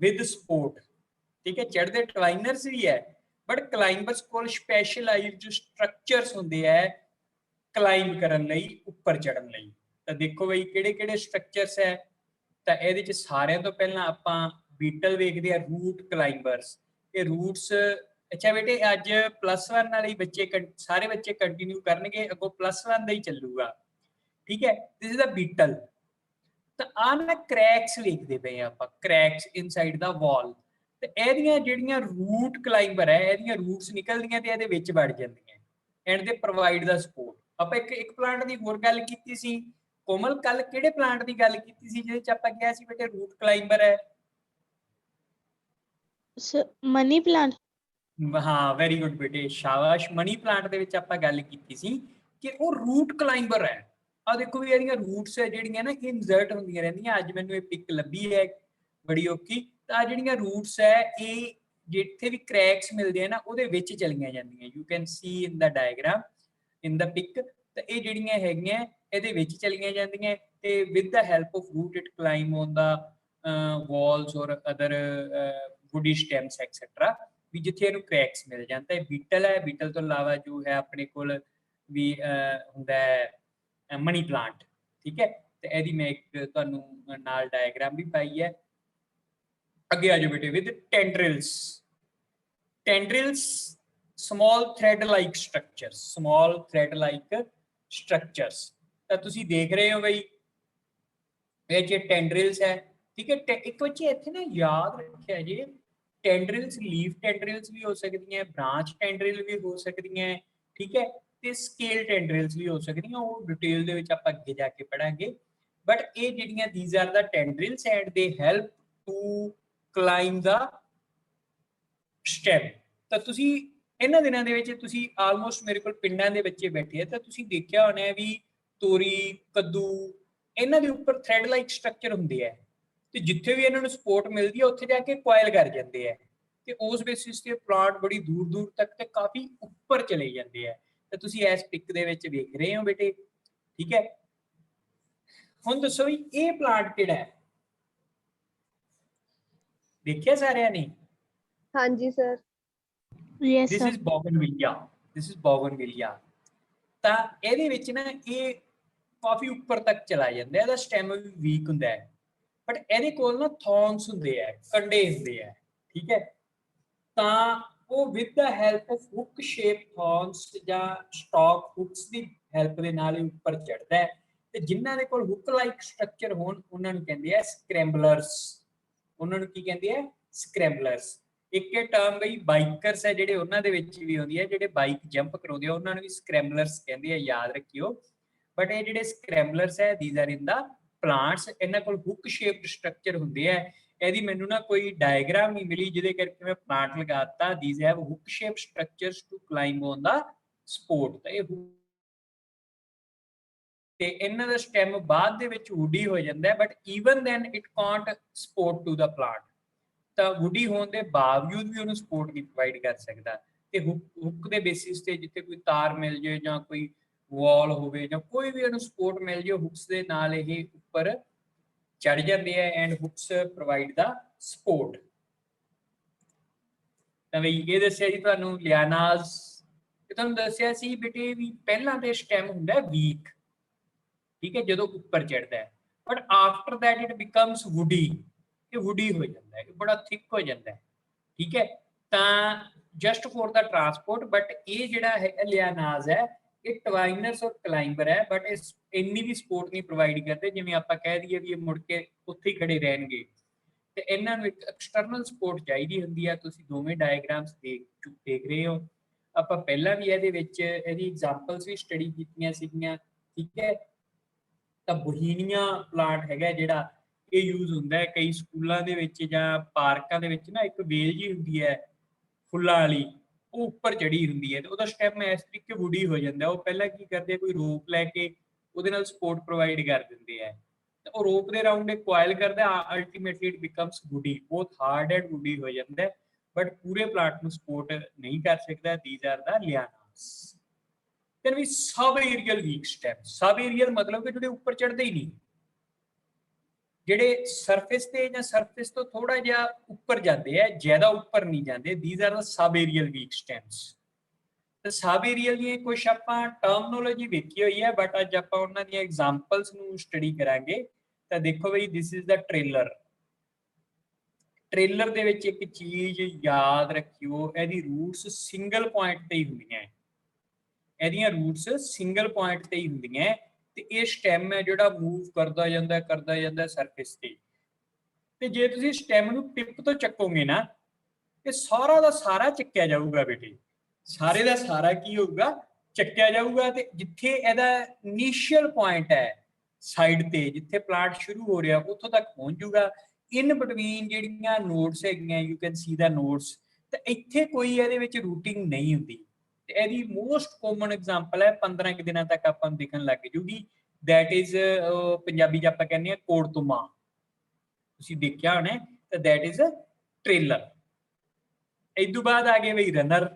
ਵਿਦ ਸਪੋਰਟ। ਠੀਕ ਹੈ, ਚੜ੍ਹਦੇ ਟਵਾਈਨਰਸ ਵੀ ਹੈ, ਬਟ ਕਲਾਈਂਬਰਸ ਕੋਲ ਸਪੈਸ਼ਲਾਈਜ਼ਡ ਸਟਰਕਚਰਸ ਹੁੰਦੇ ਆ ਕਲਾਈਂਬ ਕਰਨ ਲਈ, ਉੱਪਰ ਚੜ੍ਹਨ ਲਈ। ਤਾਂ ਦੇਖੋ ਬਈ ਕਿਹੜੇ ਕਿਹੜੇ ਸਟਰਕਚਰਸ ਹੈ। ਤਾਂ ਇਹਦੇ ਚ ਸਾਰਿਆਂ ਤੋਂ ਪਹਿਲਾਂ ਆਪਾਂ ਬੀਟਲ ਵੇਖਦੇ ਆ, ਰੂਟ ਕਲਾਈਂਬਰਸ। ਇਹ ਰੂਟਸ, ਅੱਛਾ ਬੇਟੇ ਅੱਜ +1 ਵਾਲੇ ਬੱਚੇ ਸਾਰੇ ਬੱਚੇ ਕੰਟੀਨਿਊ ਕਰਨਗੇ, ਅੱਗੋਂ +1 ਦਾ ਹੀ ਚੱਲੂਗਾ। ਠੀਕ ਹੈ, ਦਿਸ ਇਜ਼ ਅ ਬੀਟਲ। ਤਾਂ ਆਹ ਨਾ ਕ੍ਰੈਕਸ ਵੇਖਦੇ ਪਏ ਆਪਾਂ, ਕ੍ਰੈਕਸ ਇਨਸਾਈਡ ਦਾ ਵਾਲ। ਤੇ ਇਹਦੀਆਂ ਜਿਹੜੀਆਂ ਰੂਟ ਕਲਾਈਂਬਰ ਹੈ, ਇਹਦੀਆਂ ਰੂਟਸ ਨਿਕਲਦੀਆਂ ਤੇ ਇਹਦੇ ਵਿੱਚ ਵੜ ਜਾਂਦੀਆਂ and they provide the support. ਆਪਾਂ ਇੱਕ ਪਲਾਂਟ ਦੀ ਹੋਰ ਗੱਲ ਕੀਤੀ ਸੀ ਕੋਮਲ, ਕੱਲ ਕਿਹੜੇ ਪਲਾਂਟ ਦੀ ਗੱਲ ਕੀਤੀ ਸੀ ਜਿਹਦੇ ਚ ਆਪਾਂ ਕਿਹਾ ਸੀ ਬੇਟੇ ਰੂਟ ਕਲਾਈਂਬਰ ਹੈ? Money plant. ਹਾਂ, ਵੈਰੀ ਗੁੱਡ ਬੇਟੇ, ਸ਼ਾਬਾਸ਼। ਮਨੀ ਪਲਾਂਟ ਦੇ ਵਿੱਚ ਆਪਾਂ ਗੱਲ ਕੀਤੀ ਸੀ ਕਿ ਉਹ ਰੂਟ ਕਲਾਈਂਬਰ ਹੈ। ਆ ਦੇਖੋ ਵੀ ਇਹਦੀਆਂ ਰੂਟਸ ਹੈ ਜਿਹੜੀਆਂ ਨਾ ਇਨਸਰਟ ਹੁੰਦੀਆਂ ਰਹਿੰਦੀਆਂ। ਅੱਜ ਮੈਨੂੰ ਇਹ ਪਿਕ ਲੱਭੀ ਹੈ ਬੜੀ ਔਖੀ। ਤਾਂ ਜਿਹੜੀਆਂ ਰੂਟਸ ਹੈ ਇਹ ਜਿੱਥੇ ਵੀ ਕ੍ਰੈਕਸ ਮਿਲਦੇ ਆ ਨਾ ਉਹਦੇ ਵਿੱਚ ਚਲੀਆਂ ਜਾਂਦੀਆਂ। You can see in the diagram in the pic. ਤਾਂ ਇਹ ਜਿਹੜੀਆਂ ਹੈਗੀਆਂ ਇਹਦੇ ਵਿੱਚ ਚਲੀਆਂ ਜਾਂਦੀਆਂ ਤੇ with the help of root it climb on the walls or other woody stems etcetera, ਵੀ ਜਿੱਥੇ ਇਹਨੂੰ ਕ੍ਰੈਕਸ ਮਿਲ ਜਾਂਦਾ ਹੈ। ਬੀਟਲ ਹੈ, ਬੀਟਲ ਤੋਂ ਇਲਾਵਾ ਜੋ ਹੈ ਆਪਣੇ ਕੋਲ ਵੀ ਹੁੰਦਾ ਹੈ ਮਨੀ ਪਲਾਂਟ। ਠੀਕ ਹੈ, ਤੇ ਇਹਦੀ ਮੈਂ ਇੱਕ ਤੁਹਾਨੂੰ ਨਾਲ ਡਾਇਗਰਾਮ ਵੀ ਪਾਈ ਹੈ। ਅੱਗੇ ਆ ਜਾਓ ਬੇਟੇ with ਟੈਂਡਰਿਲਸ। ਟੈਂਡਰਿਲਸ small thread like structures, small thread like structures। ਤਾਂ ਤੁਸੀਂ ਦੇਖ ਰਹੇ ਹੋ ਬਈ ਇਹ ਜੇ ਟੈਂਡਰਿਲਸ ਹੈ। ਠੀਕ ਹੈ, ਇੱਕ ਬੱਚੇ ਇੱਥੇ ਨਾ ਯਾਦ ਰੱਖਿਆ ਜੀ, ਟੈਂਡਰਿਲਸ ਲੀਫ ਟੈਂਡਰਿਲਸ ਵੀ ਹੋ ਸਕਦੀਆਂ, ਬ੍ਰਾਂਚ ਟੈਂਡਰਿਲ ਵੀ ਹੋ ਸਕਦੀਆਂ। ਠੀਕ ਹੈ, ਤੇ ਸਕੇਲ ਟੈਂਡਰਿਲਸ ਵੀ ਹੋ ਸਕਦੀਆਂ। ਉਹ ਡਿਟੇਲ ਦੇ ਵਿੱਚ ਆਪਾਂ ਅੱਗੇ ਜਾ ਕੇ ਪੜਾਂਗੇ। ਬਟ ਇਹ ਜਿਹੜੀਆਂ these are the tendrils and they help to climb the stem। ਤਾਂ ਤੁਸੀਂ ਇਹਨਾਂ ਦਿਨਾਂ ਦੇ ਵਿੱਚ ਤੁਸੀਂ ਆਲਮੋਸਟ ਮੇਰੇ ਕੋਲ ਪਿੰਡਾਂ ਦੇ ਬੱਚੇ ਬੈਠੇ ਆ, ਤਾਂ ਤੁਸੀਂ ਦੇਖਿਆ ਹੋਣਾ ਵੀ ਤੋਰੀ, ਕੱਦੂ, ਇਹਨਾਂ ਦੇ ਉੱਪਰ ਥ੍ਰੈਡ ਲਾਈਕ ਸਟਰਕਚਰ ਹੁੰਦੇ ਆ ਤੇ ਜਿੱਥੇ ਵੀ ਇਹਨਾਂ ਨੂੰ ਸਪੋਰਟ ਮਿਲਦੀ ਹੈ ਉੱਥੇ ਜਾ ਕੇ ਕੋਇਲ ਕਰ ਜਾਂਦੇ ਆ ਤੇ ਉਸ ਬੇਸਿਸ ਤੇ ਪਲਾਂਟ ਬੜੀ ਦੂਰ ਦੂਰ ਤੱਕ ਤੇ ਕਾਫੀ ਉੱਪਰ ਚਲੇ ਜਾਂਦੇ ਆ। ਤਾਂ ਤੁਸੀਂ ਇਸ ਪਿਕ ਦੇ ਵਿੱਚ ਵੇਖ ਰਹੇ ਹੋ ਬੇਟੇ। ਠੀਕ ਹੈ, ਹੁਣ ਦੱਸੋ ਵੀ ਇਹ ਪਲਾਂਟ ਕਿਹੜਾ ਹੈ? ਦੇਖਿਆ ਸਾਰਿਆਂ ਨੇ? ਹਾਂਜੀ sir. Yes this sir. Is bougainvillea, this is bougainvillea. ਤਾਂ ਇਹਦੇ ਵਿੱਚ ਨਾ ਇਹ ਕਾਫੀ ਉੱਪਰ ਤੱਕ ਚਲਾ ਜਾਂਦਾ, ਇਹਦਾ ਸਟੈਮ ਵੀ ਵੀਕ ਹੁੰਦਾ ਹੈ, ਬਟ ਇਹਦੇ ਕੋਲ ਨਾ ਥੌਰਨਸ ਹੁੰਦੇ ਆ, ਕੰਡੇ ਹੁੰਦੇ ਆ। ਠੀਕ ਹੈ, ਤਾਂ ਉਹ with the help of hook shape thorns ਜਾਂ ਸਟਾਕ ਹੁੱਕਸ ਦੀ ਹੈਲਪ ਦੇ ਨਾਲ ਹੀ ਉੱਪਰ ਚੜਦਾ ਹੈ। ਤੇ ਜਿਨ੍ਹਾਂ ਦੇ ਕੋਲ ਹੁੱਕ ਲਾਈਕ ਸਟਰਕਚਰ ਹੋਣ ਉਹਨਾਂ ਨੂੰ ਕਹਿੰਦੇ ਆ ਸਕ੍ਰੈਂਬਲਰਸ। ਉਹਨਾਂ ਨੂੰ ਕੀ ਕਹਿੰਦੇ ਆ? ਸਕ੍ਰੈਂਬਲਰਸ। ਇੱਕ ਇਹ ਟਰਮ ਬਈ ਬਾਈਕਰਸ ਹੈ ਜਿਹੜੇ ਉਹਨਾਂ ਦੇ ਵਿੱਚ ਵੀ ਆਉਂਦੀ ਹੈ, ਜਿਹੜੇ ਬਾਈਕ ਜੰਪ ਕਰਾਉਂਦੇ ਆ ਉਹਨਾਂ ਨੂੰ ਵੀ ਸਕ੍ਰੈਮਲਰਸ ਕਹਿੰਦੇ ਆ, ਯਾਦ ਰੱਖਿਓ। ਬਟ ਇਹ ਜਿਹੜੇ ਸਕ੍ਰੈਮਲਰਸ ਹੈ these are in the plants, ਇਹਨਾਂ ਕੋਲ ਹੁੱਕ ਸ਼ੇਪਡ ਸਟਰਕਚਰ ਹੁੰਦੇ ਆ। ਇਹਦੀ ਮੈਨੂੰ ਨਾ ਕੋਈ ਡਾਇਗਰਾਮ ਨਹੀਂ ਮਿਲੀ ਜਿਹਦੇ ਕਰਕੇ ਮੈਂ ਪਲਾਂਟ ਲਗਾਤਾ। These have hook shape structures to climb on the support. ਤਾਂ ਇਹ ਤੇ ਇਹਨਾਂ ਦਾ ਸਟੈਮ ਬਾਅਦ ਦੇ ਵਿੱਚ ਵੁੱਡੀ ਹੋ ਜਾਂਦਾ ਹੈ, but even then it can't support to the plant. ਤਾਂ ਵੁੱਡੀ ਹੋਣ ਦੇ ਬਾਵਜੂਦ ਵੀ ਉਹਨੂੰ ਸਪੋਰਟ ਨਹੀਂ ਪ੍ਰੋਵਾਈਡ ਕਰ ਸਕਦਾ। ਤੇ ਹੁੱਕ ਦੇ ਬੇਸਿਸ ਤੇ ਜਿੱਥੇ ਕੋਈ ਤਾਰ ਮਿਲ ਜਾਏ ਜਾਂ ਕੋਈ ਵਾਲ ਹੋਵੇ ਜਾਂ ਕੋਈ ਵੀ ਉਹਨੂੰ ਸਪੋਰਟ ਮਿਲ ਜਾਏ, ਹੁੱਕਸ ਦੇ ਨਾਲ ਇਹ ਉੱਪਰ ਚੜ ਜਾਂਦੇ ਆ and hooks provide the support. ਤਾਂ ਬਈ ਇਹ ਦੱਸਿਆ ਜੀ ਤੁਹਾਨੂੰ ਲਿਆਨਾਸ। ਤੇ ਤੁਹਾਨੂੰ ਦੱਸਿਆ ਸੀ ਬੇਟੇ ਵੀ ਪਹਿਲਾਂ ਤੇ ਸਟੈਮ ਹੁੰਦਾ ਵੀਕ, ਠੀਕ ਹੈ, ਜਦੋਂ ਉੱਪਰ ਚੜਦਾ ਹੈ, but after that it becomes woody. ਇਹ ਵੁਡੀ ਹੋ ਜਾਂਦਾ ਹੈ, ਇਹ ਬੜਾ ਥਿਕ ਹੋ ਜਾਂਦਾ ਹੈ, ਠੀਕ ਹੈ। ਤਾਂ just for the transport, but ਇਹ ਜਿਹੜਾ ਹੈ ਲਿਆਨਾਸ ਹੈ ਇਹ ਟਵਾਈਨਰਸ ਔਰ ਕਲਾਈਂਬਰ ਹੈ, ਬਟ ਇਸ ਇੰਨੀ ਵੀ ਸਪੋਰਟ ਨਹੀਂ ਪ੍ਰੋਵਾਈਡ ਕਰਦੇ ਜਿਵੇਂ ਆਪਾਂ ਕਹਿ ਦਈਏ ਵੀ ਇਹ ਮੁੜ ਕੇ ਉੱਥੇ ਹੀ ਖੜੇ ਰਹਿਣਗੇ। ਤੇ ਇਹਨਾਂ ਨੂੰ ਇੱਕ ਐਕਸਟਰਨਲ ਸਪੋਰਟ ਚਾਹੀਦੀ ਹੁੰਦੀ ਹੈ। ਤੁਸੀਂ ਦੋਵੇਂ ਡਾਇਗਰਾਮਸ ਦੇਖ ਰਹੇ ਹੋ। ਆਪਾਂ ਪਹਿਲਾਂ ਵੀ ਇਹਦੇ ਵਿੱਚ ਇਹਦੀ ਐਗਜ਼ਾਮਪਲਸ ਵੀ ਸਟੱਡੀ ਕੀਤੀਆਂ ਸੀਗੀਆਂ, ਠੀਕ ਹੈ। ਤਾਂ ਬੋਹੀਨੀਆ ਪਲਾਂਟ ਹੈਗਾ ਜਿਹੜਾ, ਇਹ ਯੂਜ਼ ਹੁੰਦਾ ਹੈ ਕਈ ਸਕੂਲਾਂ ਦੇ ਵਿੱਚ ਜਾਂ ਪਾਰਕਾਂ ਦੇ ਵਿੱਚ ਨਾ, ਇੱਕ ਵੇਲ ਜੀ ਹੁੰਦੀ ਹੈ ਫੁੱਲਾਂ ਵਾਲੀ, ਉਹ ਉੱਪਰ ਚੜੀ ਹੁੰਦੀ ਹੈ ਤੇ ਉਹਦਾ ਸਟੈਮ ਇਸ ਤਰੀਕੇ ਵੁਡੀ ਹੋ ਜਾਂਦਾ। ਉਹ ਪਹਿਲਾਂ ਕੀ ਕਰਦੇ, ਕੋਈ ਰੋਪ ਲੈ ਕੇ ਉਹਦੇ ਨਾਲ ਸਪੋਰਟ ਪ੍ਰੋਵਾਈਡ ਕਰ ਦਿੰਦੇ ਆ, ਤੇ ਉਹ ਰੋਪ ਦੇ ਰਾਉਂਡ ਇੱਕ ਕੋਇਲ ਕਰਦਾ, ਅਲਟੀਮੇਟਲੀ ਇਟ ਬਿਕਮਸ ਵੁਡੀ, ਬਹੁਤ ਹਾਰਡ ਐਂਡ ਵੁਡੀ ਹੋ ਜਾਂਦਾ, ਬਟ ਪੂਰੇ ਪਲਾਂਟ ਨੂੰ ਸਪੋਰਟ ਨਹੀਂ ਕਰ ਸਕਦਾ। These are the lianas. then we sub-aerial weak stem। sub-aerial मतलब कि ਜਿਹੜੇ ਉੱਪਰ ਚੜਦੇ ਹੀ ਨਹੀਂ, ਜਿਹੜੇ ਸਰਫੇਸ ਤੇ ਜਾਂ ਸਰਫੇਸ ਤੋਂ ਥੋੜਾ ਜਿਹਾ ਉੱਪਰ ਜਾਂਦੇ ਆ, ਜ਼ਿਆਦਾ ਉੱਪਰ ਨਹੀਂ ਜਾਂਦੇ। these are the sub-aerial weak stems। ਤੇ sub-aerial ਦੀਆਂ ਕੁਝ ਆਪਾਂ ਟਰਮਨੋਲੋਜੀ ਵੇਖੀ ਹੋਈ ਹੈ, ਬਟ ਅੱਜ ਆਪਾਂ ਉਹਨਾਂ ਦੀਆਂ ਐਗਜ਼ਾਮਪਲਸ ਨੂੰ ਸਟੱਡੀ ਕਰਾਂਗੇ। ਤਾਂ ਦੇਖੋ ਬਈ this is the trailer। Trailer ਦੇ ਵਿੱਚ ਇੱਕ ਚੀਜ਼ ਯਾਦ ਰੱਖਿਓ, ਇਹਦੀ ਰੂਟਸ ਸਿੰਗਲ ਪੁਆਇੰਟ ਤੇ ਹੀ ਹੁੰਦੀਆਂ, ਇਹਦੀਆਂ ਰੂਟਸ ਸਿੰਗਲ ਪੁਆਇੰਟ ਤੇ ਹੀ ਹੁੰਦੀਆਂ, ਤੇ ਇਹ ਸਟੈਮ ਹੈ ਜਿਹੜਾ ਮੂਵ ਕਰਦਾ ਜਾਂਦਾ ਸਰਫੇਸ ਤੇ ਜੇ ਤੁਸੀਂ ਸਟੈਮ ਨੂੰ ਟਿਪ ਤੋਂ ਚੱਕੋਗੇ ਨਾ, ਤੇ ਸਾਰਾ ਦਾ ਸਾਰਾ ਚੱਕਿਆ ਜਾਊਗਾ ਬੇਟੇ, ਸਾਰੇ ਦਾ ਸਾਰਾ ਕੀ ਹੋਊਗਾ, ਚੱਕਿਆ ਜਾਊਗਾ। ਤੇ ਜਿੱਥੇ ਇਹਦਾ ਇਨੀਸ਼ੀਅਲ ਪੁਆਇੰਟ ਹੈ ਸਾਈਡ ਤੇ, ਜਿੱਥੇ ਪਲਾਂਟ ਸ਼ੁਰੂ ਹੋ ਰਿਹਾ ਉੱਥੋਂ ਤੱਕ ਪਹੁੰਚ ਜਾਊਗਾ। ਇਨ ਬਿਟਵੀਨ ਜਿਹੜੀਆਂ ਨੋਡਸ ਹੈਗੀਆਂ, you can see the nodes, ਤੇ ਇੱਥੇ ਕੋਈ ਇਹਦੇ ਵਿੱਚ ਰੂਟਿੰਗ ਨਹੀਂ ਹੁੰਦੀ। ਤੇ ਇਹਦੀ ਮੋਸਟ ਕਾਮਨ ਐਗਜ਼ਾਮਪਲ ਹੈ 15 ਕੁ ਦਿਨਾਂ ਤੱਕ ਆਪਾਂ ਨੂੰ ਦਿਖਣ ਲੱਗ ਜੂਗੀ, ਦੈਟ ਇਜ਼ ਪੰਜਾਬੀ 'ਚ ਆਪਾਂ ਕਹਿੰਦੇ ਆ ਕੋੜਤੁਮਾ, ਤੁਸੀਂ ਦੇਖਿਆ ਹੋਣਾ, ਤਾਂ ਦੈਟ ਇਜ਼ ਟ੍ਰੇਲਰ। ਇਸ ਤੋਂ ਬਾਅਦ ਆ ਗਏ ਬਈ ਰਨਰ।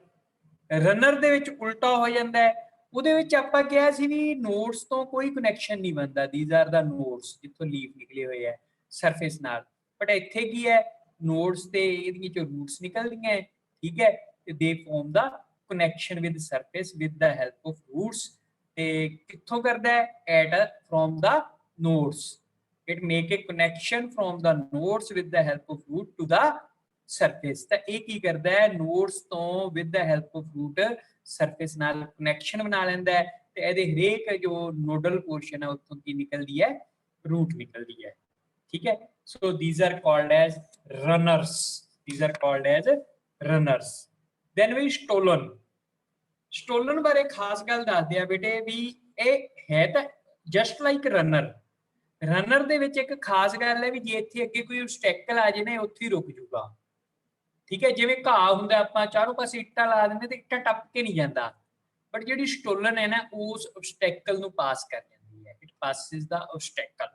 ਰਨਰ ਦੇ ਵਿੱਚ ਉਲਟਾ ਹੋ ਜਾਂਦਾ ਹੈ, ਉਹਦੇ ਵਿੱਚ ਆਪਾਂ ਕਿਹਾ ਸੀ ਵੀ ਨੋਡਸ ਤੋਂ ਕੋਈ ਕਨੈਕਸ਼ਨ ਨਹੀਂ ਬਣਦਾ, ਥੀਸ ਆਰ ਦਾ ਨੋਡਸ ਜਿੱਥੋਂ ਲੀਫ ਨਿਕਲੇ ਹੋਏ ਆ ਸਰਫੇਸ ਨਾਲ। ਬਟ ਇੱਥੇ ਕੀ ਹੈ, ਨੋਡਸ ਤੇ ਇਹਦੀਆਂ ਚੋਂ ਰੂਟਸ ਨਿਕਲਦੀਆਂ, ਠੀਕ ਹੈ, ਤੇ they form the connection with surface with the help of roots। ਤੇ ਕਿੱਥੋਂ ਕਰਦਾ ਹੈ, at from the nodes, it make a connection from the nodes with the help of root to the surface। ਤਾਂ ਇਹ ਕੀ ਕਰਦਾ ਹੈ, nodes ਤੋਂ with the help of root surface ਨਾਲ connection ਬਣਾ ਲੈਂਦਾ ਹੈ, ਤੇ ਇਹਦੇ ਹਰੇਕ ਜੋ ਨੋਡਲ ਪੋਰਸ਼ਨ ਹੈ ਉੱਥੋਂ ਕੀ ਨਿਕਲਦੀ ਹੈ, root ਨਿਕਲਦੀ ਹੈ, ਠੀਕ ਹੈ। so these are called as runners, these are called as runners। then we stolen। Stolen ਬਾਰੇ ਖਾਸ ਗੱਲ ਦੱਸਦੇ ਆ ਬੇਟੇ ਵੀ ਇਹ ਹੈ ਤਾਂ ਜਸਟ ਲਾਈਕ ਰਨਰ। ਰਨਰ ਦੇ ਵਿੱਚ ਇੱਕ ਖਾਸ ਗੱਲ ਹੈ ਵੀ ਜੇ ਇੱਥੇ ਅੱਗੇ ਕੋਈ obstacle ਆ ਜੇ ਨਾ, ਉੱਥੇ ਹੀ ਰੁਕ ਜੂਗਾ, ਠੀਕ ਹੈ। ਜਿਵੇਂ ਘਾਹ ਹੁੰਦਾ, ਆਪਾਂ ਚਾਰੋਂ ਪਾਸੇ ਇੱਟਾਂ ਲਾ ਦਿੰਦੇ ਤੇ ਇੱਟਾਂ ਟੱਪ ਕੇ ਨਹੀਂ ਜਾਂਦਾ, ਬਟ ਜਿਹੜੀ ਸਟੋਲਨ ਹੈ ਨਾ, ਉਸ obstacle ਨੂੰ ਪਾਸ ਕਰ ਜਾਂਦੀ ਹੈ, ਇਟ ਪਾਸਿਸ ਦਾ obstacle,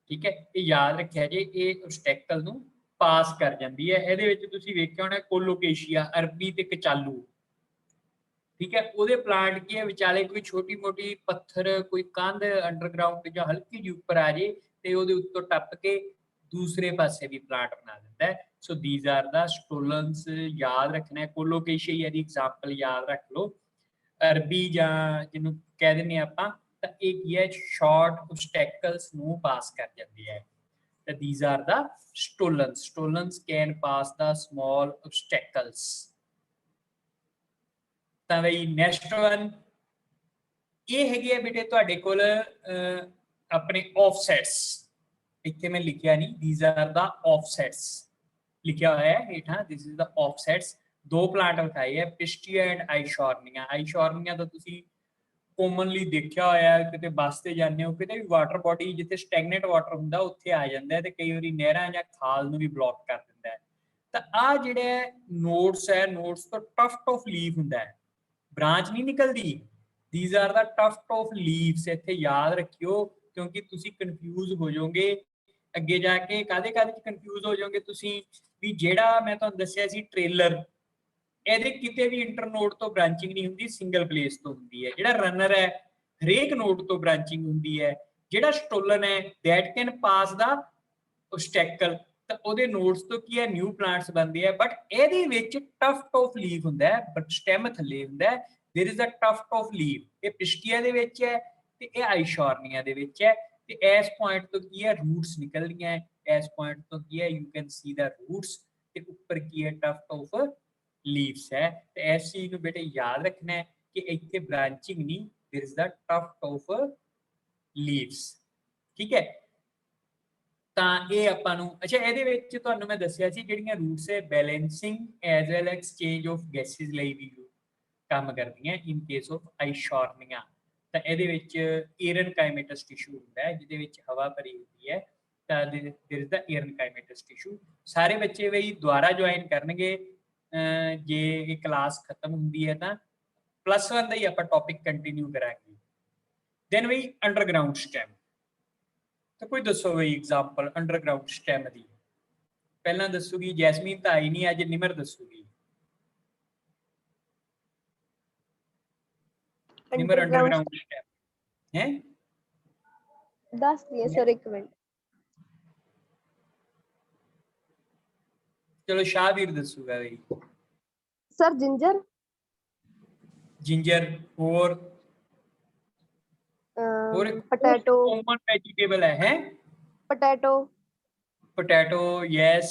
ਠੀਕ ਹੈ। ਇਹ ਯਾਦ ਰੱਖਿਆ ਜੇ, ਇਹ obstacle ਨੂੰ ਪਾਸ ਕਰ ਜਾਂਦੀ ਹੈ। ਇਹਦੇ ਵਿੱਚ ਤੁਸੀਂ ਵੇਖਿਆ ਹੋਣਾ ਕੋਲੋਕੇਸ਼ੀਆ, ਅਰਬੀ ਤੇ ਕਚਾਲੂ, ਠੀਕ ਹੈ। ਉਹਦੇ ਪਲਾਂਟ ਕੀ ਹੈ, ਵਿਚਾਲੇ ਕੋਈ ਛੋਟੀ ਮੋਟੀ ਪੱਥਰ, ਕੋਈ ਕੰਧ ਅੰਡਰਗਰਾਉਂਡ ਜਾਂ ਹਲਕੀ ਜਿਹੀ ਉੱਪਰ ਆ ਜੇ, ਤੇ ਉਹਦੇ ਉੱਤੋਂ ਟੱਪ ਕੇ ਦੂਸਰੇ ਪਾਸੇ ਵੀ ਪਲਾਂਟ ਬਣਾ ਦਿੰਦਾ ਹੈ। So these are the ਸਟੋਲਨਸ। ਯਾਦ ਰੱਖਣਾ ਹੈ, ਕੋਲੋਕੇਸ਼ੀਆ ਦੀ ਐਗਜ਼ਾਮਪਲ ਯਾਦ ਰੱਖ ਲਓ। ਅਰਬੀ ਜਾਂ ਜਿਹਨੂੰ ਕਹਿ ਦਿੰਦੇ ਆਪਾਂ, ਤਾਂ ਇਹ ਕੀ ਹੈ, ਸ਼ਾਰਟ obstacles ਨੂੰ ਪਾਸ ਕਰ ਜਾਂਦੀ ਹੈ। ਤਾਂ these are the stolons. Stolons can pass the small obstacles। ਤਾਂ ਬਈ ਨੈਕਸਟ ਵਨ ਇਹ ਹੈਗੇ ਆ ਬੇਟੇ ਤੁਹਾਡੇ ਕੋਲ ਆਪਣੇ ਆਫਸੈਟਸ। ਇੱਥੇ ਮੈਂ ਲਿਖਿਆ ਨਹੀਂ, ਥੀਸ ਆਰ ਦਾ ਆਫਸੈਟਸ। ਲਿਖਿਆ ਹੋਇਆ ਹੈ ਹੇਠਾਂ, ਦਿਸ ਇਜ਼ ਦਾ ਆਫਸੈਟਸ। ਦੋ ਪਲਾਂਟ ਵਿਖਾਏ ਹੈ, ਪਿਸਟੀਆ ਐਂਡ ਆਈਸ਼ੋਰਨੀਆ। ਆਈਸ਼ੋਰਨੀਆ ਤਾਂ ਤੁਸੀਂ ਕੋਮਨਲੀ ਦੇਖਿਆ ਹੋਇਆ, ਕਿਤੇ ਬੱਸ ਤੇ ਜਾਂਦੇ ਹੋ, ਕਿਤੇ ਵੀ ਵਾਟਰ ਬੋਡੀ ਜਿੱਥੇ ਸਟੈਗਨੇਟ ਵਾਟਰ ਹੁੰਦਾ ਉੱਥੇ ਆ ਜਾਂਦਾ ਹੈ ਤੇ ਕਈ ਵਾਰੀ ਨਹਿਰਾਂ ਜਾਂ ਖਾਲ ਨੂੰ ਵੀ ਬਲੌਕ ਕਰ ਦਿੰਦਾ ਹੈ। ਤਾਂ ਆ ਜਿਹੜੇ ਨੋਡਸ ਹੈ, ਨੋਡਸ ਤੋਂ ਟਫਟ ਆਫ ਲੀਫ ਹੁੰਦਾ ਹੈ, ਬ੍ਰਾਂਚ ਨਹੀਂ ਨਿਕਲਦੀ। These are the tuft of leaves. ਇੱਥੇ ਯਾਦ ਰੱਖਿਓ ਕਿਉਂਕਿ ਤੁਸੀਂ ਕਨਫਿਊਜ਼ ਹੋ ਜਾਓਗੇ ਅੱਗੇ ਜਾ ਕੇ। ਕਾਹਦੇ ਚ ਕਨਫਿਊਜ਼ ਹੋ ਜਾਓਗੇ ਤੁਸੀਂ ਵੀ ਜਿਹੜਾ ਮੈਂ ਤੁਹਾਨੂੰ ਦੱਸਿਆ ਸੀ ਟ੍ਰੇਲਰ, ਇਹਦੇ ਕਿਤੇ ਵੀ ਇੰਟਰਨੋਡ ਤੋਂ ਬ੍ਰਾਂਚਿੰਗ ਨਹੀਂ ਹੁੰਦੀ, ਸਿੰਗਲ ਪਲੇਸ ਤੋਂ ਹੁੰਦੀ ਹੈ। ਜਿਹੜਾ ਰਨਰ ਹੈ ਹਰੇਕ ਨੋਡ ਤੋਂ ਬ੍ਰਾਂਚਿੰਗ ਹੁੰਦੀ ਹੈ। ਜਿਹੜਾ ਸਟੋਲਨ ਹੈ ਦੈਟ ਕੈਨ ਪਾਸ ਦਾ ਓਬਸਟੈਕਲ, ਤਾਂ ਉਹਦੇ ਨੋਡਸ ਤੋਂ ਕੀ ਹੈ ਨਿਊ ਪਲਾਂਟਸ ਬਣਦੇ ਆ। ਬਟ ਇਹਦੇ ਵਿੱਚ ਟਫਟ ਆਫ ਲੀਵ ਹੁੰਦਾ ਹੈ, ਬਟ ਸਟੈਮ ਥੱਲੇ ਹੁੰਦਾ ਹੈ। There is a tuft of leave. ਇਹ ਪਿਸਟੀਆ ਦੇ ਵਿੱਚ ਹੈ ਤੇ ਇਹ ਆਈਸ਼ੋਰਨੀਆ ਦੇ ਵਿੱਚ ਹੈ। ਤੇ ਇਸ ਪੁਆਇੰਟ ਤੋਂ ਕੀ ਹੈ ਰੂਟਸ ਨਿਕਲ ਰਹੀਆਂ ਹੈ। ਇਸ ਪੁਆਇੰਟ ਤੋਂ ਕੀ ਹੈ you can see the roots, ਤੇ ਉੱਪਰ ਕੀ ਹੈ ਟਫਟ ਆਫ ਲੀਵਸ ਹੈ। ਤੇ ਇਸ ਚੀਜ਼ ਨੂੰ ਬੇਟੇ ਯਾਦ ਰੱਖਣਾ ਹੈ ਕਿ ਇੱਥੇ ਬ੍ਰਾਂਚਿੰਗ ਨਹੀਂ, there is the tuft of leaves. ਠੀਕ ਹੈ, ਤਾਂ ਇਹ ਆਪਾਂ ਨੂੰ ਅੱਛਾ ਇਹਦੇ ਵਿੱਚ ਤੁਹਾਨੂੰ ਮੈਂ ਦੱਸਿਆ ਸੀ ਜਿਹੜੀਆਂ ਰੂਟਸ ਹੈ balancing as well exchange of gases ਲਈ ਵੀ ਕੰਮ ਕਰਦੀਆਂ ਇਨ ਕੇਸ ਆਫ ਆਈਸ਼ੋਰਨੀਆ। ਤਾਂ ਇਹਦੇ ਵਿੱਚ ਏਰਨਕਾਈਮੇਟਸ ਟਿਸ਼ੂ ਹੁੰਦਾ ਹੈ ਜਿਹਦੇ ਵਿੱਚ ਹਵਾ ਭਰੀ ਹੁੰਦੀ ਹੈ, ਤਾਂ देयर इज द ਏਰਨਕਾਈਮੇਟਸ ਟਿਸ਼ੂ। ਸਾਰੇ ਬੱਚੇ ਬਈ ਦੁਬਾਰਾ ਜੁਆਇਨ ਕਰਨਗੇ ਜੇ ਇਹ ਕਲਾਸ ਖਤਮ ਹੁੰਦੀ ਹੈ ਤਾਂ +1 ਦਾ ਹੀ ਆਪਾਂ ਟੌਪਿਕ ਕੰਟੀਨਿਊ ਕਰਾਂਗੇ। ਦੈਨ ਬਈ ਅੰਡਰਗਰਾਉਂਡ ਸਟੈਮ। ਤਾਂ ਕੋਈ ਦੱਸੋ ਬਈ ਐਗਜ਼ਾਮਪਲ ਅੰਡਰਗਰਾਉਂਡ ਸਟੈਮ ਦੀ। ਪਹਿਲਾਂ ਦੱਸੂਗੀ ਜੈਸਮੀਨ, ਤਾਂ ਆਈ ਨਹੀਂ ਅੱਜ, ਨਿਮਰ ਦੱਸੂਗੀ। ਨਿਮਰ ਅੰਡਰਗਰਾਉਂਡ ਸਟੈਮ ਹੈ ਦੱਸ ਦਿਏ ਸਰ, ਇੱਕ ਮਿੰਟ। ਚਲੋ ਸ਼ਾਹਵੀਰ ਦੱਸੂਗਾ ਬਈ। ਸਰ ਜਿੰਜਰ, ਜਿੰਜਰ, ਹੋਰ ਪੋਟੈਟੋ, ਕਾਮਨ ਵੈਜੀਟੇਬਲ ਹੈ ਪੋਟੈਟੋ, पोटैटो, यस।